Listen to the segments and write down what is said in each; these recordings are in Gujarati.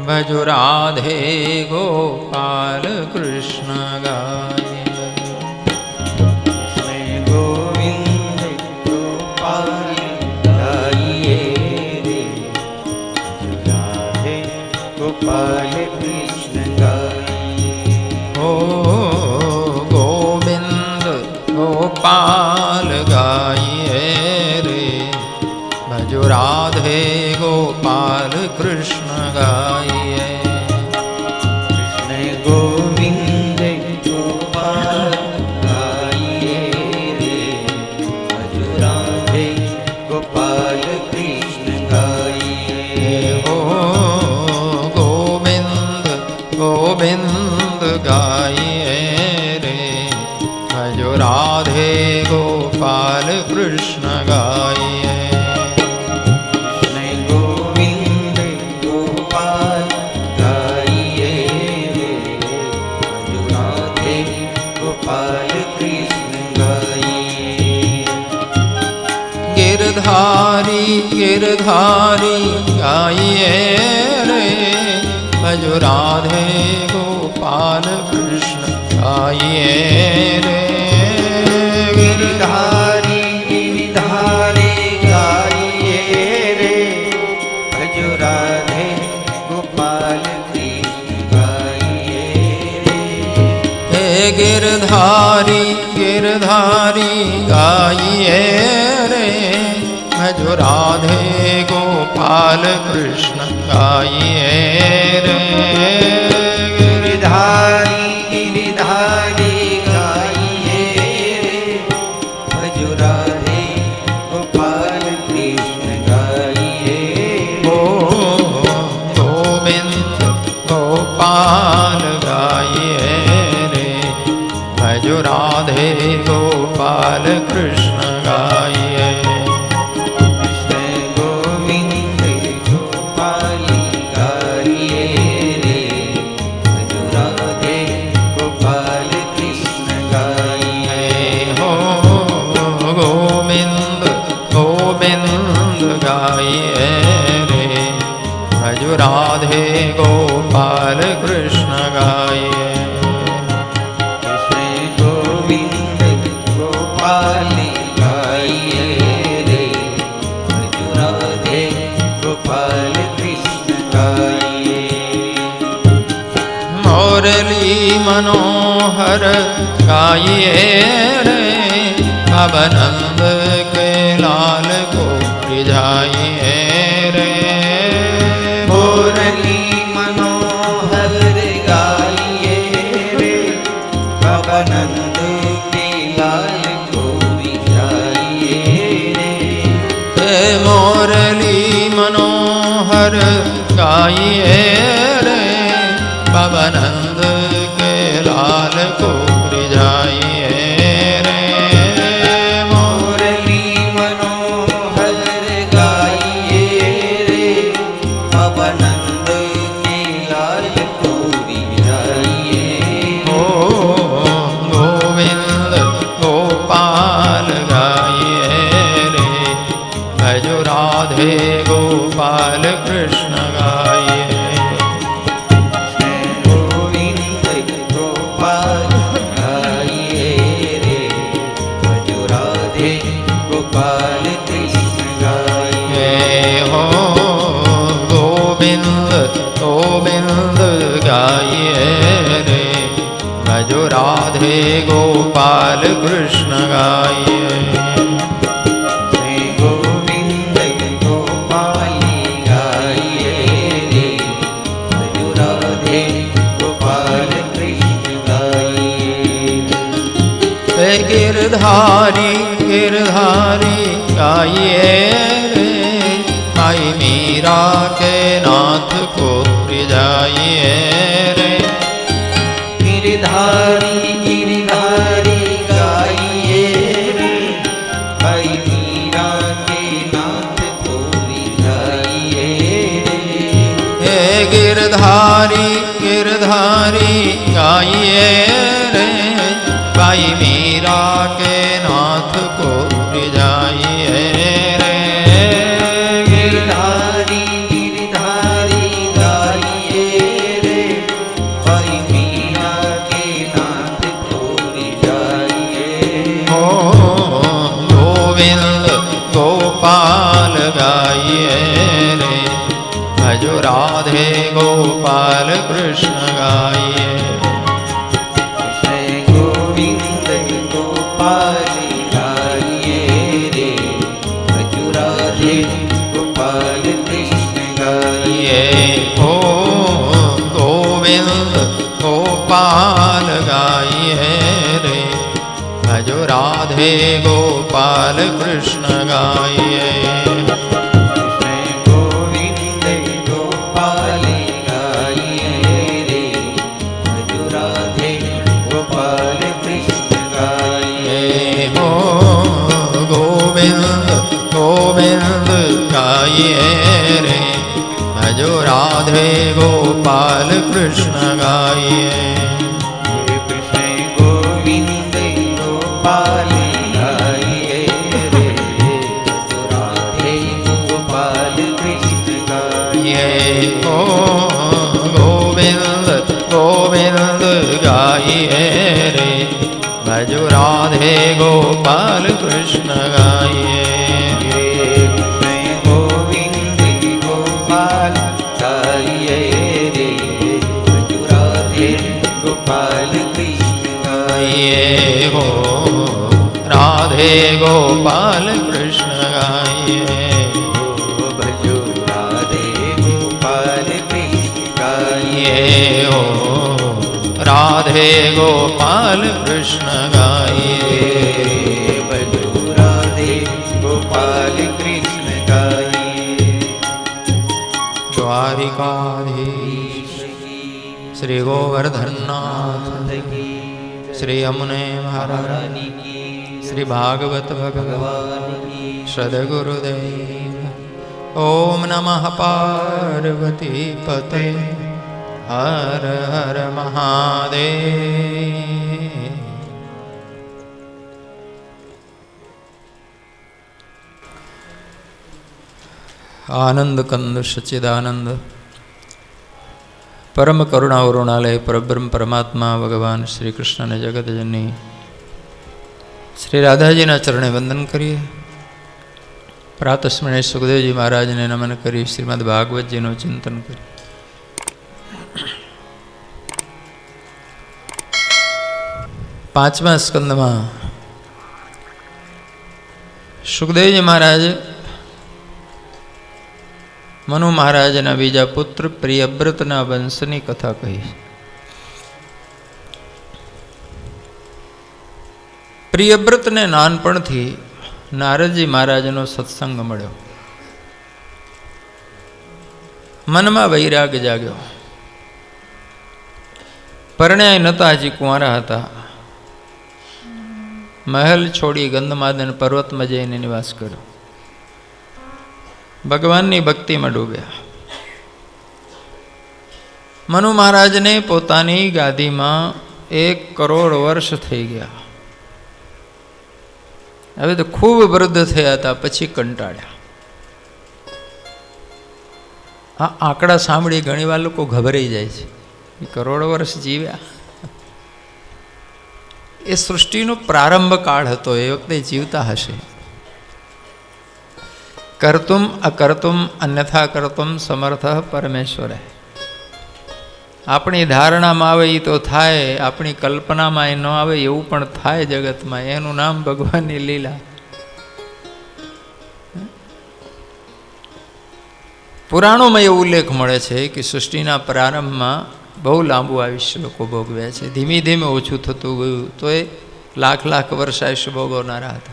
भजो राधे गोपाल कृष्ण गाये। कृष्ण गोविंद गोपाल गाइए रे, राधे गोपाल कृष्ण गाइए। ओ गोविंद गोपाल गाइए रे, भजो राधे गोपाल कृष्ण गाइए। कृष्ण गोविंद गोपाल गाइए रे, भजो राधे गोपाल कृष्ण गाइए। ओ गोविंद गोविंद गाइए रे, भजो राधे गोपाल कृष्ण गाइए। कृष्ण गोविंद गोपाल गाइए रे, भजो राधे गोपाल कृष्ण गाइए। गिरधारी गिरधारी गाइए रे, भजो राधे गोपाल कृष्ण गाइए रे। गिरधारी गिरधारी गाइए रे, भजो राधे गोपाल कृष्ण गाइए रे। हे गिरधारी गिरधारी गाइए रे, भजो राधे गोपाल कृष्ण गाइए रे। गिरधारी गिरधारी गाइए रे, भजो राधे गोपाल कृष्ण गाइए। ओ गोविंद गोपाल गाइए रे, भजो राधे गोपाल कृष्ण गाइए। कृष्ण गोविंद गोपाल गाइए रे, भजो राधे गोपाल कृष्ण गाइए। हो गोविंद गोविंद गाइए रे, भजो राधे गोपाल कृष्ण गाइए। कृष्ण गोविंद गोपाल गाइए रे, भजो राधे गोपाल कृष्ण गाइए। मुरली मनोहर गाइए रे, अवनंद के लाल को रिझाइए रे। मुरली मनोहर गाइए रे, भवनंद के लाल को रिझाइए रे। हे मुरली मनोहर गाइए रे, पवनंद के लाल को रिझाइए रे। मुरली मनोहर गाइए रे, भवनंद के लाल को रिझाइए। ओ गोविंद गोपाल गाइए रे, भजो राधे गोपाल कृष्ण गाइए। कृष्ण गोविंद गोपाल गाइए रे, भजो राधे गोपाल कृष्ण गाइए। हो गोविंद गोविंद गाइए रे, भजो राधे गोपाल कृष्ण गाइए। कृष्ण गोविंद गोपाल गाइए रे, भजो राधे गोपाल कृष्ण गाइए। हे गिरधारी गिरधारी गाइए रे, भाई मीरा के नाथ को रिझाइए रे। गिरधारी गिरधारी गाइए रे, भाई मीरा के नाथ को रिझाइए रे। हे गिरधारी गिरधारी गाइए रे, भाई मीरा के नाथ को रिझाइए रे। गिरधारी गिरधारी गाइए गाइए रे, भजो राधे गोपाल कृष्ण गाइए। कृष्ण गोविंद गोपाल गाइए रे, भजो राधे गोपाल कृष्ण गाइए। ओ गोविंद गोपाल गाइए रे, भजो राधे गोपाल कृष्ण गाइए। कृष्ण गोविंद गोपाल गाइए रे, भजो राधे गोपाल कृष्ण गाइए। हो गोविंद गोविंद गाइए रे, भजो राधे गोपाल कृष्ण गाइए। कृष्ण गोविंद गोपाल गाइए रे, भजो राधे गोपाल कृष्ण गाइए। ओ गोविंद गोविंद गाइए रे, भजो राधे गोपाल कृष्ण गाइए। कृष्ण गोविंद गोपाल गाइए रे, भजो राधे गोपाल कृष्ण गाइए। हो राधे गोपाल कृष्ण गाइए। भजो राधे गोपाल कृष्ण गाइए। हो राधे गोपाल कृष्ण गाइए। भजो राधे गोपाल कृष्ण गाइए। द्वारिकाधीश श्री गोवर्धननाथ श्री यमुने महाराज श्री भागवत भगवान सद्गुरुदेव। ओम नमः पार्वती पते हर हर महादेव। आनंद कंद सच्चिदानंद परम करुणा वरुणालय परब्रह्म परमात्मा भगवान श्री कृष्ण ने जगत जननी श्री राधा जी चरणे वंदन करिए। प्रातस्मरणे सुखदेव जी महाराज ने नमन करी। श्रीमद् भागवत जी नो चिंतन करी। पांचमा स्कंद में सुखदेव जी महाराज मनु महाराज बीजा पुत्र प्रियव्रत वंशनी कथा कही। प्रियव्रत ने नानपणथी नारदजी महाराजनो सत्संग मळ्यो। मन में वैराग जाग्यो। परण्याय नता, हजी कुंवारा हता। महल छोड़ी गंधमादन पर्वत में जईने निवास कर्यो। भगवान की भक्ति में डूब्या। मनु महाराज ने पोतानी गादी में 1 करोड़ वर्ष थई गया। हवे तो खूब वृद्ध थया था, पछी कंटाळ्या। हाँ, आंकड़ा सांभळी घणीवार लोको गभराई जाय छे। करोड़ वर्ष जीव्या। ए सृष्टिनो प्रारंभ काळ हतो। ए वखते जीवता हशे। कर्तुम अकर्तुम अन्यथा कर्तुम समर्थः परमेश्वर है। अपनी धारणा में आवे तो थाय, अपनी कल्पना में न आवे एवं पण थाय। जगत में एनु नाम भगवान की लीला। पुराणों में एवं उल्लेख मळे छे कि सृष्टिना प्रारंभ में बहु लांबू आयुष्य लोको भोगव्या छे। धीमे धीमे ओछुं थतुं गयुं तो ए लाख लाख वर्ष आयुष्य भोगवनारा हता।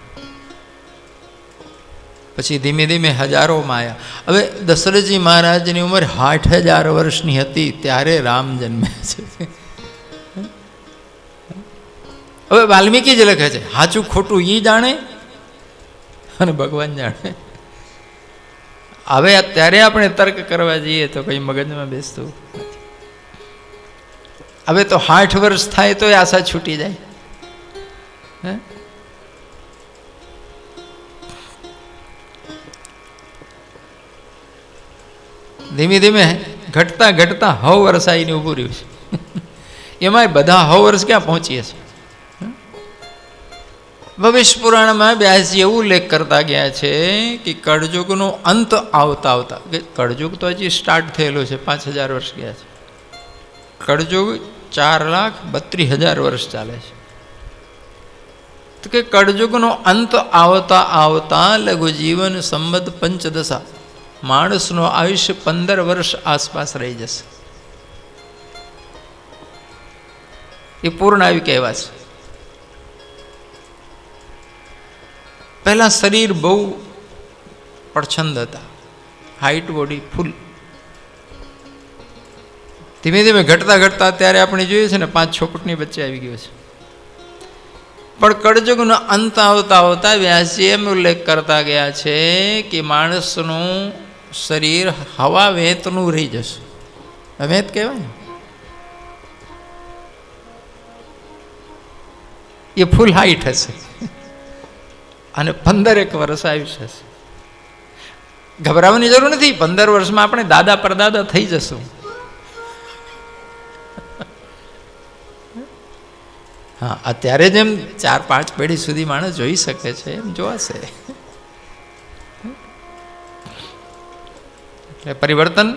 पछी धीमे धीमे हजारों में आया। हवे दशरथजी महाराज की उमर 60,000 वर्षनी हती त्यारे राम जन्म्या छे। हवे वाल्मीकि ज लखे छे, हाचुं खोटुं ई जाणे अने भगवान जाणे। हवे त्यारे आपणे तर्क करवा जईए तो कई मगज में बेसतुं नथी। हवे तो 60 वर्ष थाय तो आशा छूटी जाए। धीमे धीमे घटता घटता 100 वर्ष आईने ऊभुं रह्युं छे। एमांय बधा 100 वर्ष क्या पहोंचीए छे। ભવિષ્ય પુરાણમાં વ્યાસજી એવું ઉલ્લેખ કરતા ગયા છે કે કળયુગનો અંત આવતા આવતા, કળયુગ તો હજી સ્ટાર્ટ થયેલો છે, 5000 વર્ષ ગયા છે. કળયુગ 4,32,000 વર્ષ ચાલે છે. તો કે કળયુગનો અંત આવતા આવતા લઘુજીવન સંવત 15 માણસનો આયુષ્ય 15 વર્ષ આસપાસ રહી જશે. એ પૂર્ણ આયુ કહેવા છે. પહેલાં શરીર બહુ પ્રછન્દ હતા, હાઈટ બોડી ફૂલ. ધીમે ધીમે ઘટતા ઘટતા અત્યારે આપણે જોઈએ છે ને 5-6 ફૂટની વચ્ચે આવી ગયો છે. પણ કળયુગનો અંત આવતા આવતા વ્યાસજી એમ ઉલ્લેખ કરતા ગયા છે કે માણસનું શરીર હવા વેતનું રહી જશે. વેત કહેવાય ને, એ ફૂલ હાઈટ હશે અને 15 વર્ષ આયુષ્ય હશે. ગભરાવાની જરૂર નથી. 15 વર્ષમાં આપણે દાદા પરદાદા થઈ જશું. હા, અત્યારે જેમ 4-5 પેઢી સુધી માણસ જોઈ શકે છે એમ જોવાશે. એટલે પરિવર્તન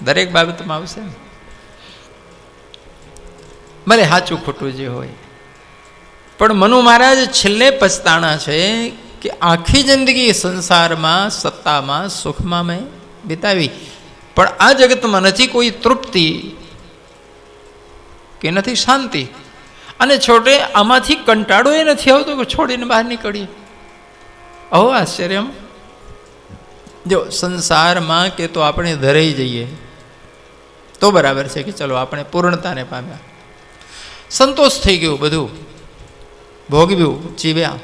દરેક બાબતમાં આવશે. ભલે સાચું ખોટું જે હોય. પણ મનુ મહારાજ છેલ્લે પછતાણા છે કે આખી જિંદગી સંસારમાં સત્તામાં સુખમાં મેં વિતાવી, પણ આ જગતમાં નથી કોઈ તૃપ્તિ કે નથી શાંતિ. અને છોટે આમાંથી કંટાળો એ નથી આવતો કે છોડીને બહાર નીકળીએ. આવો આશ્ચર્ય. જો સંસારમાં કે તો આપણે ધરાઈ જઈએ તો બરાબર છે કે ચલો આપણે પૂર્ણતાને પામ્યા, સંતોષ થઈ ગયું, બધું ભોગવ્યું, જીવ્યા.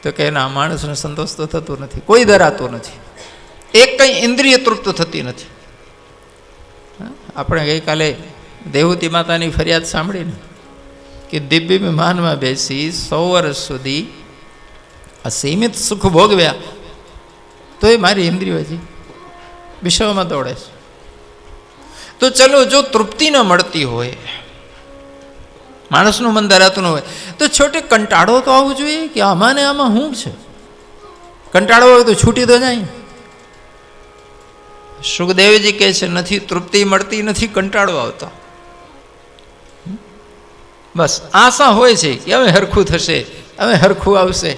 તો કે ના, માણસને સંતોષ તો થતો નથી, કોઈ ધરાતો નથી, એક કંઈ ઇન્દ્રિય તૃપ્ત થતી નથી. આપણે ગઈકાલે દેવહૂતિ માતાની ફરિયાદ સાંભળીને કે દિવ્ય વિમાનમાં બેસી 100 વર્ષ સુધી અસીમિત સુખ ભોગવ્યા તો એ મારી ઇન્દ્રિયો હજી વિશ્વમાં દોડે છે. તો ચલો, જો તૃપ્તિ ન મળતી હોય, માણસનું મન ધરાતું ન હોય, તો છોટે કંટાળો તો આવવું જોઈએ કે આમાં ને આમાં શું છે. કંટાળો હોય તો છૂટી તો જાય. સુખદેવજી કહે છે નથી તૃપ્તિ મળતી, નથી કંટાળો આવતો. બસ આશા હોય છે કે હવે હરખું થશે, હવે હરખું આવશે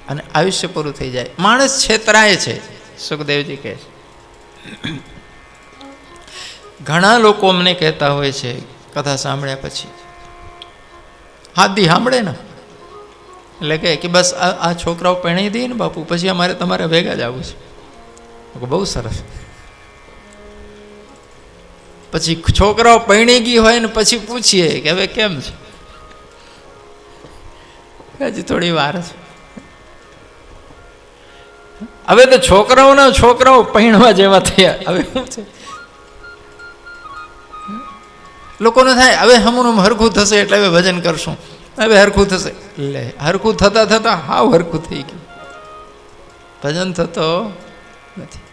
અને આયુષ્ય પૂરું થઈ જાય. માણસ છેતરાય છે, સુખદેવજી કહે છે. ઘણા લોકો અમને કહેતા હોય છે કથા સાંભળ્યા પછી, હાથી સાંભળે ને એટલે કે બસ આ છોકરાઓ પરણી દઈએ ને બાપુ, પછી અમારે તમારે ભેગા જ આવવું છે. બહુ સરસ. પછી છોકરાઓ પરણી ગઈ હોય ને પછી પૂછીએ કે હવે કેમ છે, હજી થોડી વાર છે. હવે તો છોકરાઓ પરણવા જેવા થયા, હવે શું છે. લોકોને થાય હવે હમણાં હરખું થશે એટલે હવે ભજન કરશું, હવે હરખું થશે. એટલે હરખું થતા થતા હાવ હરખું થઈ ગયું, ભજન થતો નથી.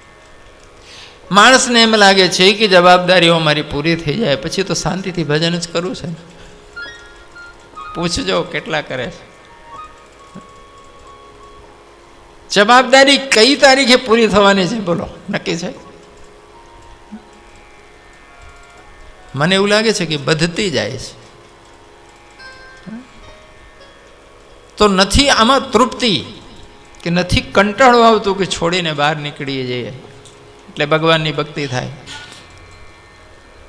માણસને એમ લાગે છે કે જવાબદારીઓ મારી પૂરી થઈ જાય પછી તો શાંતિથી ભજન જ કરવું છે. પૂછજો કેટલા કરે છે. જવાબદારી કઈ તારીખે પૂરી થવાની છે બોલો, નક્કી છે? મને એવું લાગે છે કે વધતી જાય છે. તો નથી આમાં તૃપ્તિ કે નથી કંટાળો આવતો કે છોડીને બહાર નીકળી જઈએ એટલે ભગવાનની ભક્તિ થાય.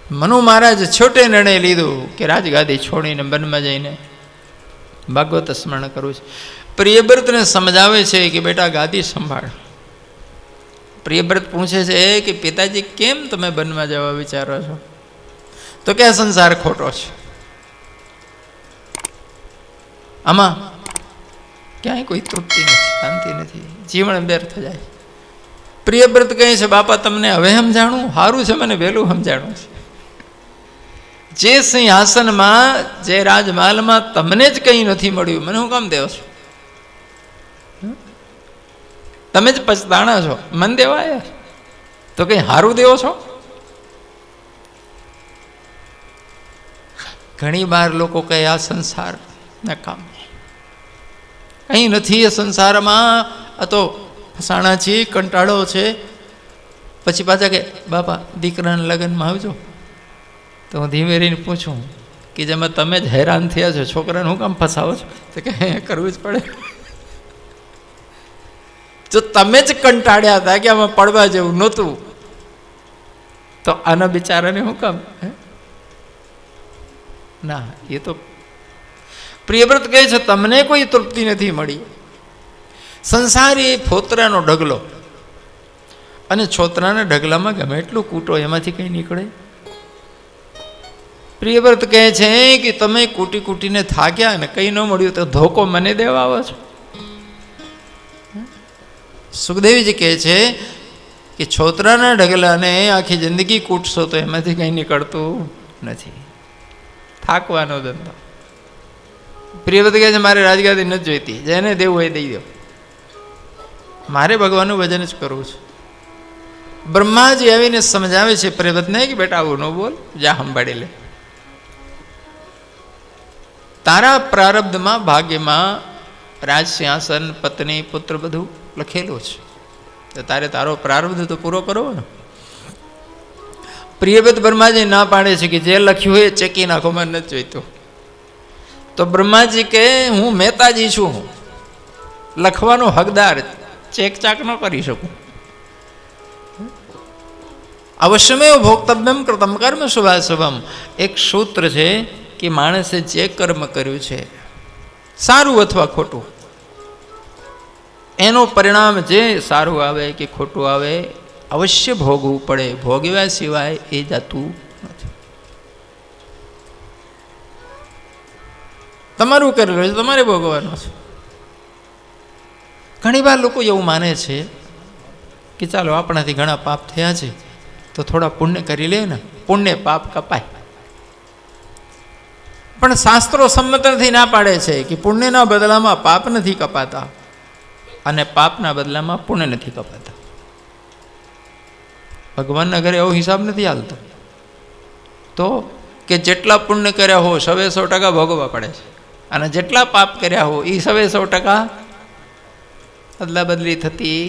મનુ મહારાજ છોટે નિર્ણય લીધું કે રાજગાદી છોડીને વનમાં જઈને ભાગવત સ્મરણ કરવું છે. પ્રિયવ્રતને સમજાવે છે કે બેટા ગાદી સંભાળ. પ્રિયવ્રત પૂછે છે કે પિતાજી કેમ તમે વનમાં જવા વિચારો છો? તો કે સંસાર ખોટો છે, આમાં ક્યાંય કોઈ તૃપ્તિ નથી, શાંતિ નથી, જીવન વ્યર્થ જાય. પ્રિયવ્રત કહે છે બાપા તમને હવે સમજાણું, સારું છે મને વહેલું સમજાણું છે. જે સિંહાસનમાં જે રાજમહાલમાં તમને જ કંઈ નથી મળ્યું, મને હું કામ દેવો છો? તમે જ પછતાણા છો, મન દેવા યાર, તો કંઈ સારું દેવો છો? ઘણી વાર લોકો કહે આ સંસાર નકામ, અહીં નથી એ સંસારમાં. આ તો ફસાણા છે, કંટાળો છે. પછી પાછા કે બાપા દીકરાના લગ્નમાં આવજો. તો હું ધીમે રહીને પૂછું કે જેમાં તમે જ હેરાન થયા છો, છોકરાને હું કામ ફસાવો છો? તો કે કરવું જ પડે. જો તમે જ કંટાળ્યા હતા કે આમાં પડવા જેવું નહોતું, તો આના બિચારાને શું કામ? ના, એ તો પ્રિયવ્રત કહે છે તમને કોઈ તૃપ્તિ નથી મળી. સંસાર એ ફોતરાનો ઢગલો, અને છોતરાના ઢગલામાં ગમે એટલું કૂટો, એમાંથી કંઈ નીકળે? પ્રિયવ્રત કહે છે કે તમે કૂટી કૂટીને થાક્યા ને કંઈ ન મળ્યું તો ધોકો મને દેવા આવો છો. સુખદેવજી કહે છે કે છોતરાના ઢગલાને આખી જિંદગી કૂટશો તો એમાંથી કંઈ નીકળતું નથી. થાકવાનો ધંધો. પ્રિયવ્રત કહે છે મારે રાજગાદી નથી જોઈતી, જેને દેવું હોય દઈ દો, મારે ભગવાનનું ભજન જ કરવું છે. બ્રહ્માજી આવીને સમજાવે છે પ્રિયવ્રતને કે બેટા આવું ન બોલ, જા સંભાળી લે. તારા પ્રારબ્ધમાં, ભાગ્યમાં રાજ સિંહાસન, પત્ની, પુત્ર બધું લખેલું છે, તો તારે તારો પ્રારબ્ધ તો પૂરો કરવો ને. પ્રિયવ્રત બ્રહ્માજી ના પાડે છે કે જે લખ્યું હોય એ ચેકી નાખો, મને નથી જોઈતું. તો બ્રહ્માજી કે હું મહેતાજી છું, લખવાનો હકદાર, ચેક ચાક ન કરી શકું. અવશ્યમેવ ભોક્તવ્યમ કૃતમ કર્મ શુભાશુભમ. એક સૂત્ર છે કે માણસે જે કર્મ કર્યું છે, સારું અથવા ખોટું, એનું પરિણામ જે સારું આવે કે ખોટું આવે, અવશ્ય ભોગવું પડે. ભોગવ્યા સિવાય એ જતું નથી. તમારું કરેલું છે તમારે ભોગવવાનું છે. ઘણી વાર લોકો એવું માને છે કે ચાલો આપણાથી ઘણા પાપ થયા છે તો થોડા પુણ્ય કરી લે ને, પુણ્ય પાપ કપાય. પણ શાસ્ત્રો સંમત નથી, ના પાડે છે કે પુણ્યના બદલામાં પાપ નથી કપાતા અને પાપના બદલામાં પુણ્ય નથી કપાતા. ભગવાનના ઘરે એવો હિસાબ નથી હાલતો. તો કે જેટલા પુણ્ય કર્યા હો 100% ભોગવવા પડે છે, અને જેટલા પાપ કર્યા હો એ 100% અદલા બદલી થતી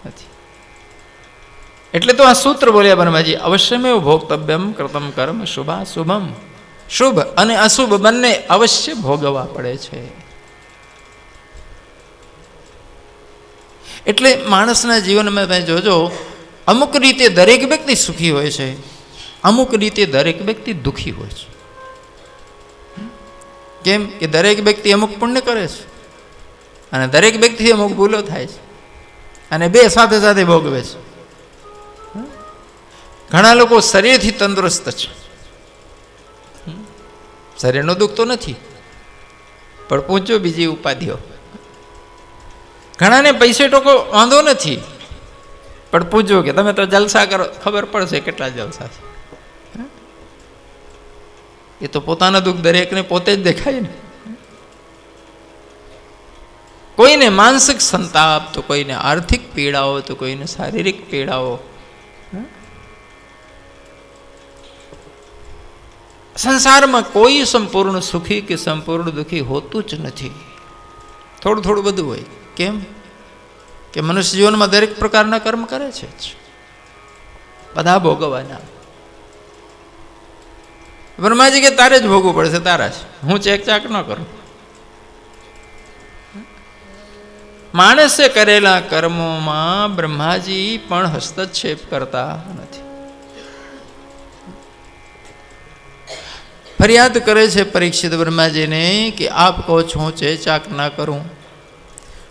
નથી. એટલે તો આ સૂત્ર બોલ્યા બ્રહ્માજી, અવશ્યમેવ ભોક્તવ્યમ કૃતમ કર્મ શુભાશુભમ. શુભ અને અશુભ બંને અવશ્ય ભોગવવા પડે છે. એટલે માણસના જીવનમાં તમે જોજો, અમુક રીતે દરેક વ્યક્તિ સુખી હોય છે, અમુક રીતે દરેક વ્યક્તિ દુઃખી હોય છે. કેમ કે દરેક વ્યક્તિ અમુક પુણ્ય કરે છે અને દરેક વ્યક્તિ અમુક ભૂલો થાય છે, અને બે સાથે સાથે ભોગવે છે. ઘણા લોકો શરીરથી તંદુરસ્ત છે, શરીરનો દુઃખ તો નથી, પણ પૂછજો બીજી ઉપાધિઓ. ઘણાને પૈસે ટોકો વાંધો નથી, પણ પૂછજો કે તમે તો જલસા કરો, ખબર પડશે કેટલા જલસા છે. એ તો પોતાના દુઃખ દરેકને પોતે જ દેખાય ને. કોઈને માનસિક સંતાપ, તો કોઈને આર્થિક પીડાઓ, તો કોઈને શારીરિક પીડાઓ. સંસારમાં કોઈ સંપૂર્ણ સુખી કે સંપૂર્ણ દુઃખી હોતું જ નથી. થોડું થોડું બધું હોય. કેમ કે મનુષ્ય જીવનમાં દરેક પ્રકારના કર્મ કરે છે જ, બધા ભોગવવાના. બ્રહ્માજી કે તારે જ ભોગવવું પડશે, તારા જ, હું ચેક ચાક ન કરું. માણસે કરેલા કર્મોમાં બ્રહ્માજી પણ હસ્તક્ષેપ કરતા નથી. ફરિયાદ કરે છે પરીક્ષિત બ્રહ્માજીને કે આપ કહો છો હું ચેચાક ના કરું,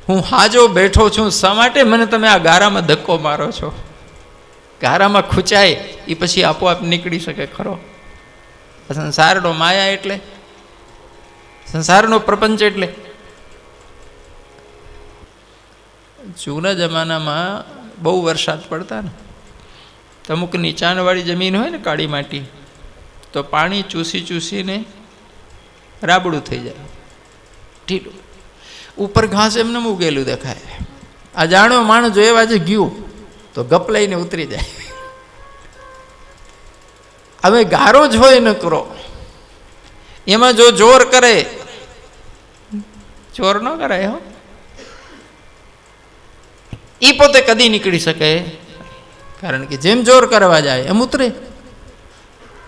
હું હાજો બેઠો છું, શા માટે મને તમે આ ગારામાં ધક્કો મારો છો? ગારામાં ખૂંચાય એ પછી આપોઆપ નીકળી શકે ખરો? સંસારનો માયા એટલે, સંસારનો પ્રપંચ એટલે. જૂના જમાનામાં બહુ વરસાદ પડતા ને, તો અમુક નીચાણવાળી જમીન હોય ને, કાળી માટી, તો પાણી ચૂસી ચૂસીને રાબડું થઈ જાય, ઢીલું. ઉપર ઘાસ એમને ઉગેલું દેખાય. આ જાણો માણસ જો એવા જે ગયું તો ગપ લઈને ઉતરી જાય. હવે ગારો જ હોય ન કરો, એમાં જો જોર કરે, જોર ન કરાય હો. એ પોતે કદી નીકળી શકે, કારણ કે જેમ જોર કરવા જાય એમ ઉતરે.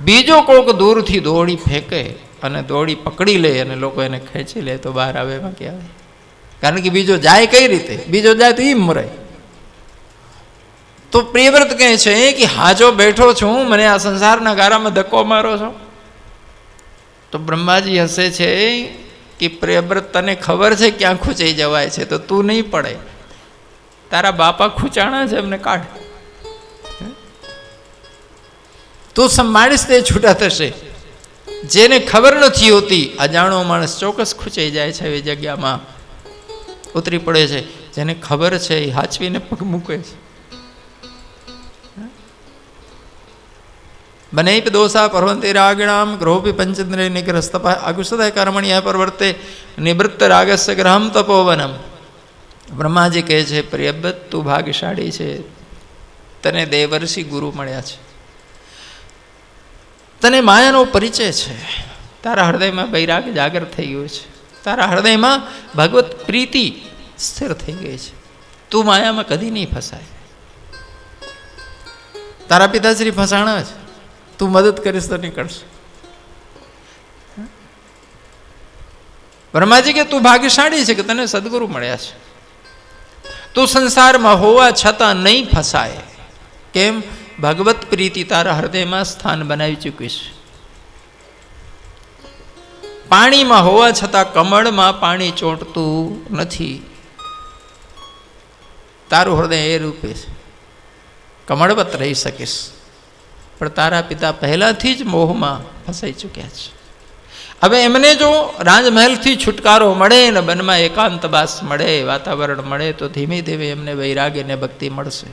બીજો કોક દૂરથી દોડી ફેંકે અને દોડી પકડી લે અને લોકો એને ખેંચી લે તો બહાર આવે એમાં ક્યાં આવે? કારણ કે બીજો જાય કઈ રીતે? બીજો જાય તો એમ મરે. તો પ્રિયવ્રત કહે છે કે હાજો બેઠો છું, મને આ સંસારના ગારામાં ધક્કો મારો છો. તો બ્રહ્માજી હસે છે કે પ્રિયવ્રત, તને ખબર છે ક્યાં ખૂંચાઈ જવાય છે, તો તું નહીં પડે. તારા બાપા ખૂંચાણા છે, એમને કાઢ. તું સંભાળીશ તે છૂટા થશે. જેને ખબર નથી હોતી, અજાણો માણસ ચોક્કસ ખૂંચાઈ જાય છે, એવી જગ્યામાં ઉતરી પડે છે. જેને ખબર છે એ હાચવીને પગ મૂકે છે. બનૈપ દોષા પર્વંતે રાગણામ ગ્રહોપી પંચેન્દ્રિય નિગ્રહસ્તપ અગુસદય કર્મણ્ય પરવર્તે નિવૃત્ત રાગસ્ય ગ્રહમ તપોવનમ. બ્રહ્માજી કહે છે, પ્રિયવ્રત તું ભાગ્યશાળી છે, તને દેવર્ષિ ગુરુ મળ્યા છે, તને માયાનો પરિચય છે, તારા હૃદયમાં વૈરાગ જાગૃત થઈ ગયો છે, તારા હૃદયમાં ભગવત પ્રીતિ સ્થિર થઈ ગઈ છે, તું માયામાં કદી નહીં ફસાય. તારા પિતાશ્રી ફસાણા છે, તું મદદ કરીશ તો નીકળશે. બ્રહ્માજી કે તું ભાગ્યશાળી છે કે તને સદગુરુ મળ્યા છે. તું સંસારમાં હોવા છતાં નહીં ફસાય. કેમ? ભગવત પ્રીતિ તારા હૃદયમાં સ્થાન બનાવી ચૂકી છે. પાણીમાં હોવા છતાં કમળમાં પાણી ચોંટતું નથી. તારું હૃદય એ રૂપે છે, કમળવત રહી શકીશ. પણ તારા પિતા પહેલાથી જ મોહમાં ફસાઈ ચૂક્યા છે. હવે એમને જો રાજમહેલથી છુટકારો મળે ને વનમાં એકાંતવાસ મળે, વાતાવરણ મળે, તો ધીમે ધીમે એમને વૈરાગ્ય ને ભક્તિ મળશે.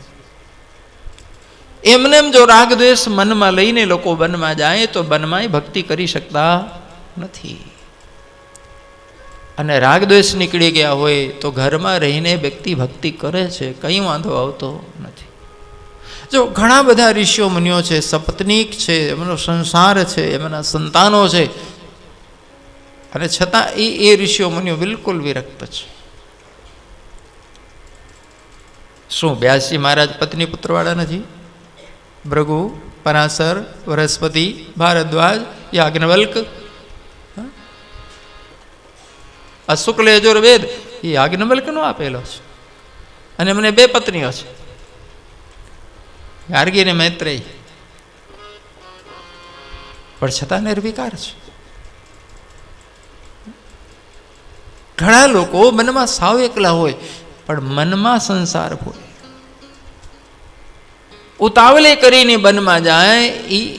એમને જો રાગદ્વેષ મનમાં લઈને લોકો વનમાં જાય તો વનમાં ભક્તિ કરી શકતા નથી. અને રાગદ્વેષ નીકળી ગયા હોય તો ઘરમાં રહીને વ્યક્તિ ભક્તિ કરે છે, કંઈ વાંધો આવતો નથી. જો ઘણા બધા ઋષિઓ મુનિઓ છે, સપત્નીક છે, એમનો સંસાર છે, એમના સંતાનો છે, અને છતાં એ ઋષિઓ મુનિઓ બિલકુલ વિરક્ત છે. શું વ્યાસજી મહારાજ પત્ની પુત્રવાળા નથી? ભૃગુ, પરાશર, બૃહસ્પતિ, ભારદ્વાજ, યાજ્ઞવલ્ક, આ શુક્લ યજુર્વેદ એ યાજ્ઞવલ્કનો આપેલો છે. અને એમને 2 પત્નીઓ છે, ગાર્ગી અને મૈત્રેયી. પણ છતાં નિર્વિકાર છે. ઘણા લોકો મનમાં સાવ એકલા હોય, પણ મનમાં સંસાર હોય. ઉતાવલે કરીને વનમાં જાય,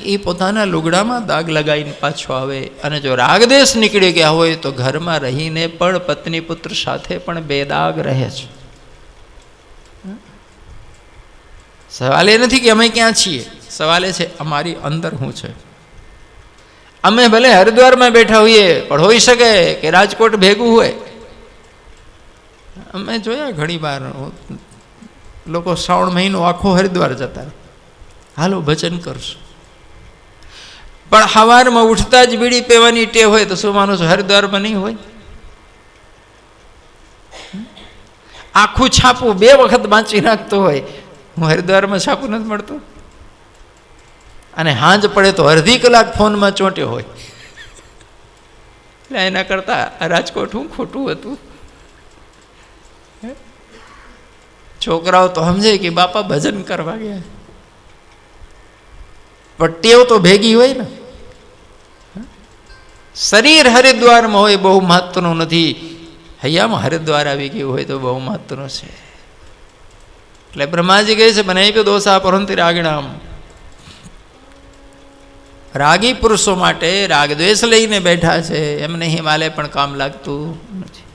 એ પોતાના લુગડામાં દાગ લગાવીને પાછો આવે. અને જો રાગદેશ નીકળી ગયા હોય તો ઘરમાં રહીને પણ પત્ની પુત્ર સાથે પણ બેદાગ રહે છે. સવાલ એ નથી કે અમે ક્યાં છીએ, સવાલ એ છે અમારી અંદર શું છે. અમે ભલે હરિદ્વારમાં બેઠા હોઈએ, પણ હોઈ શકે કે રાજકોટ ભેગું હોય. અમે જોયા ઘણી વાર લોકો શ્રાવણ મહિનો આખો હરિદ્વાર જતા, હાલો ભજન કરશું. પણ સવારમાં ઉઠતા જ બીડી પીવાની ટેવ હોય તો શું માનો છો હરિદ્વારમાં નહીં હોય? આખું છાપું 2 વખત વાંચી નાખતો હોય, હું હરિદ્વારમાં છાપું નથી મળતું. અને હાંજ પડે તો અડધી કલાક ફોનમાં ચોંટ્યો હોય. એટલે એના કરતા રાજકોટ હું ખોટું હતું. છોકરાઓ તો સમજે કે બાપા ભજન કરવા ગયા, પણ ટેવ તો ભેગી હોય ને. શરીર હરિદ્વારમાં હોય બહુ મહત્વનું નથી, હૈયામાં હરિદ્વાર આવી ગયું હોય તો બહુ મહત્વનું છે. એટલે બ્રહ્માજી કહે છે બનૈપ દોષા પર્વંતે રાગિણામ. રાગી પુરુષો માટે રાગદ્વેષ લઈને બેઠા છે, એમને હિમાલય પણ કામ લાગતું નથી.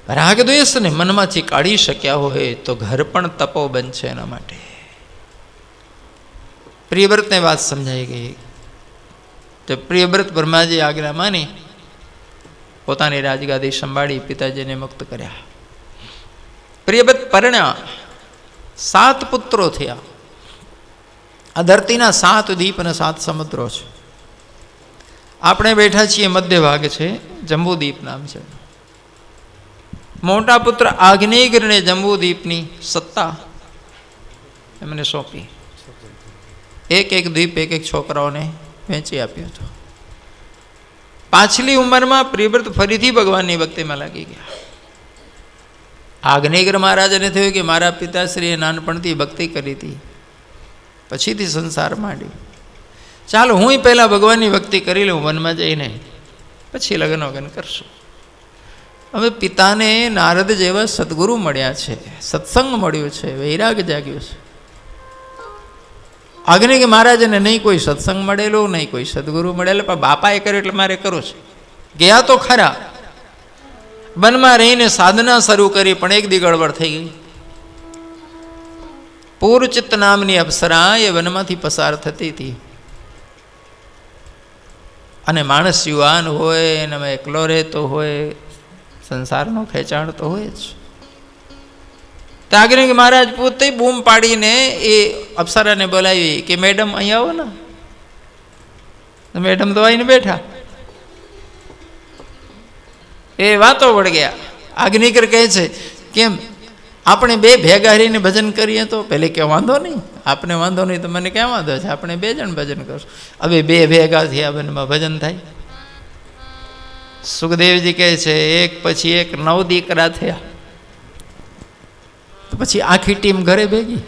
રાગદ્વેષને મનમાંથી કાઢી શક્યા હોય તો ઘર પણ તપોબન છે એના માટે. પ્રિયવ્રતને વાત સમજાઈ ગઈ. તો પ્રિયવ્રત બ્રહ્માજી આજ્ઞા માની પોતાની રાજગાદી સંભાળી પિતાજીને મુક્ત કર્યા. પ્રિયવ્રત પરણ્યા, 7 પુત્રો થયા. આ ધરતીના 7 દ્વીપ અને 7 સમુદ્રો છે. આપણે બેઠા છીએ મધ્ય ભાગ છે, જંબુદ્વીપ નામ છે. મોટા પુત્ર આગ્નેયગિરને જંબુદ્વીપની સત્તા એમને સોંપી. એક એક દ્વીપ એક એક છોકરાઓને વહેંચી આપ્યો હતો. પાછલી ઉંમરમાં પ્રિવ્રત ફરીથી ભગવાનની ભક્તિમાં લાગી ગયા. આગ્નેયગિર મહારાજાને થયું કે મારા પિતાશ્રીએ નાનપણથી ભક્તિ કરી હતી, પછીથી સંસાર માંડ્યો, ચાલો હું પહેલાં ભગવાનની ભક્તિ કરી લઉં વનમાં જઈને, પછી લગ્ન વગન કરશું. હવે પિતાને નારદ જેવા સદગુરુ મળ્યા છે, સત્સંગ મળ્યો છે, વૈરાગ જાગ્યો છે. આગ્નેય મહારાજને નહીં કોઈ સત્સંગ મળેલો, નહીં કોઈ સદગુરુ મળેલો, પણ બાપાએ કર્યું એટલે મારે કરવું છે. ગયા તો ખરા, વનમાં રહીને સાધના શરૂ કરી, પણ એક દી ગડબડ થઈ ગઈ. પૂરચિત્ત નામની અપ્સરા એ વનમાંથી પસાર થતી હતી, અને માણસ યુવાન હોય અને એકલો રહેતો હોય, સંસારનો ખેંચાણ તો હોય જ. આગ્નેય મહારાજ પોતે બૂમ પાડીને એ અપ્સરાને બોલાવી કે મેડમ અહીં આવો ને. મેડમ તો આવીને બેઠા, એ વાતો વળ ગયા. આગ્નેયગિર કહે છે કેમ આપણે બે ભેગા રહીને ભજન કરીએ તો? પહેલે કે વાંધો નહીં, આપને વાંધો નહીં તો મને ક્યાં વાંધો છે, આપણે બે જણ ભજન કરશું. હવે બે ભેગા થયા, બનમાં ભજન થાય. સુખદેવજી કહે છે એક પછી એક 9 દીકરા થયા, તો પછી આખી ટીમ ઘરે ભેગી.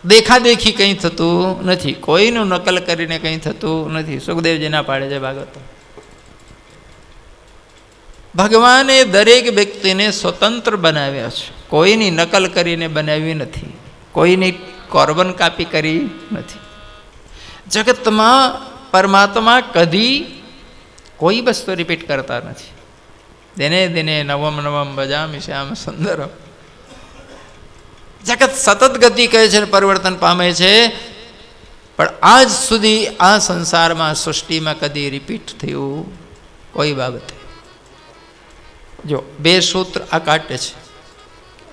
દેખાદેખી કંઈ થતું નથી, કોઈનું નકલ કરીને કંઈ થતું નથી. સુખદેવજી ના પાડે છે ભાગવત. ભગવાને દરેક વ્યક્તિને સ્વતંત્ર બનાવ્યા છે, કોઈની નકલ કરીને બનાવી નથી, કોઈની કોર્બન કાપી કરી નથી. જગતમાં પરમાત્મા કદી કોઈ વસ્તુ રિપીટ કરતા નથી. દિને દિને નવમ નવમ ભજામિ શ્યામ સુંદર. જગત સતત ગતિ કહે છે, પરિવર્તન પામે છે, પણ આજ સુધી આ સંસારમાં સૃષ્ટિમાં કદી રિપીટ થયું કોઈ બાબતે. જો 2 સૂત્ર આ કાઢે છે,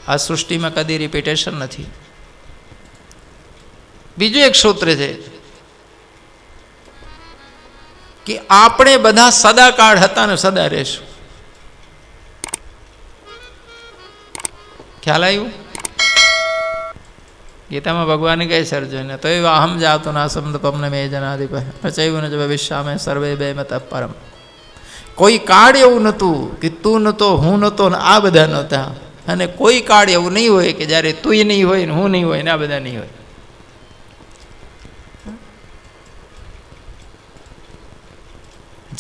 આ સૃષ્ટિમાં કદી રિપીટેશન નથી. બીજું એક સૂત્ર છે કે આપણે બધા સદાકાળ હતા ને સદા રહેશું. ખ્યાલ આવ્યું? ગીતામાં ભગવાન કહે સર્જન તો એ અહમ જાતો ના સમદ પમને મેં જનાધિપ રચયું ને ભવિષ્યામે સર્વે બે મત પરમ. કોઈ કાળ એવું નહોતું કે તું નહોતો, હું નહોતો ને આ બધા નહોતા, અને કોઈ કાળ એવું નહીં હોય કે જ્યારે તું નહીં હોય ને હું નહીં હોય ને આ બધા નહીં હોય.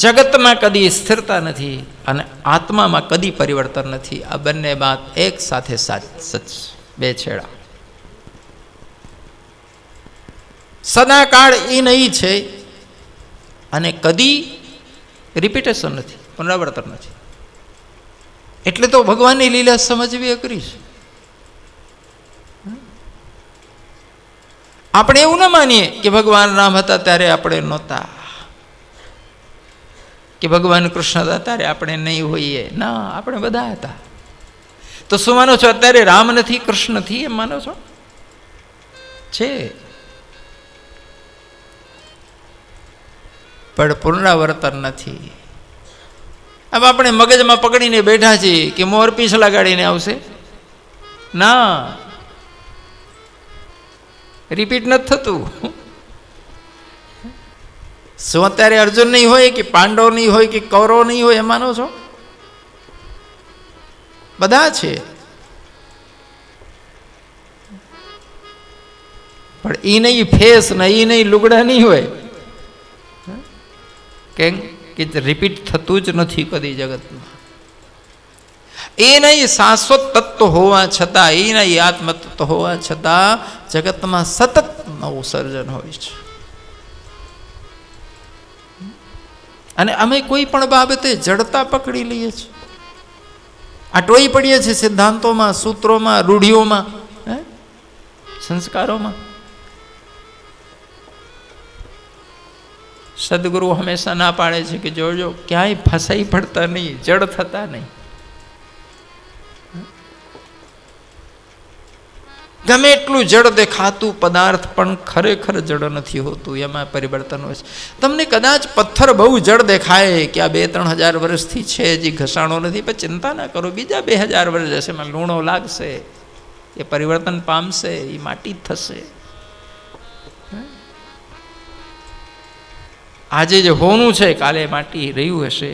જગતમાં કદી સ્થિરતા નથી અને આત્મામાં કદી પરિવર્તન નથી. આ બંને વાત એક સાથે સચ, બે છેડા. સદાકાળ એ નહીં છે અને કદી રિપીટેશન નથી, પુનરાવર્તન નથી. એટલે તો ભગવાનની લીલા સમજવી અઘરી છે. આપણે એવું ના માનીએ કે ભગવાન રામ હતા ત્યારે આપણે નહોતા, કે ભગવાન કૃષ્ણ હતા ત્યારે આપણે નહીં હોઈએ. ના, આપણે બધા હતા. તો શું માનો છો અત્યારે રામ નથી, કૃષ્ણ નથી એમ માનો છો? છે, પણ પુનરાવર્તન નથી. હવે આપણે મગજમાં પકડીને બેઠા છીએ કે મોર પીછ લગાડીને આવશે. ના, રિપીટ નથી થતું. શું અત્યારે અર્જુન નહીં હોય કે પાંડવ નહીં હોય કે કૌરવ નહીં હોય એમ માનો છો? બધા છે, પણ એ નહીં ફેસ ને એ નહીં લુગડા નહીં હોય. કેમ કે રિપીટ થતું જ નથી કદી જગતમાં. એ નહીં શાશ્વત તત્વ હોવા છતાં, એ નહીં આત્મ તત્વ હોવા છતાં જગતમાં સતત નવું સર્જન હોય છે. અને અમે કોઈ પણ બાબતે જડતા પકડી લઈએ છીએ, આટોઈ પડીએ છીએ સિદ્ધાંતોમાં, સૂત્રોમાં, રૂઢિઓમાં, સંસ્કારોમાં. સદગુરુ હંમેશા ના પાડે છે કે જોજો ક્યાંય ફસાઈ પડતા નહીં, જડ થતા નહીં. ગમે એટલું જડ દેખાતું પદાર્થ પણ ખરેખર જડ નથી હોતું, એમાં પરિવર્તન હોય છે. તમને કદાચ પથ્થર બહુ જડ દેખાય કે આ 2-3 હજાર વર્ષથી છે, હજી ઘસાણો નથી, પણ ચિંતા ના કરો, બીજા 2000 વર્ષ જશે, એમાં લૂણો લાગશે, એ પરિવર્તન પામશે, એ માટી જ થશે. આજે જે હોનું છે કાલે માટી રહ્યું હશે,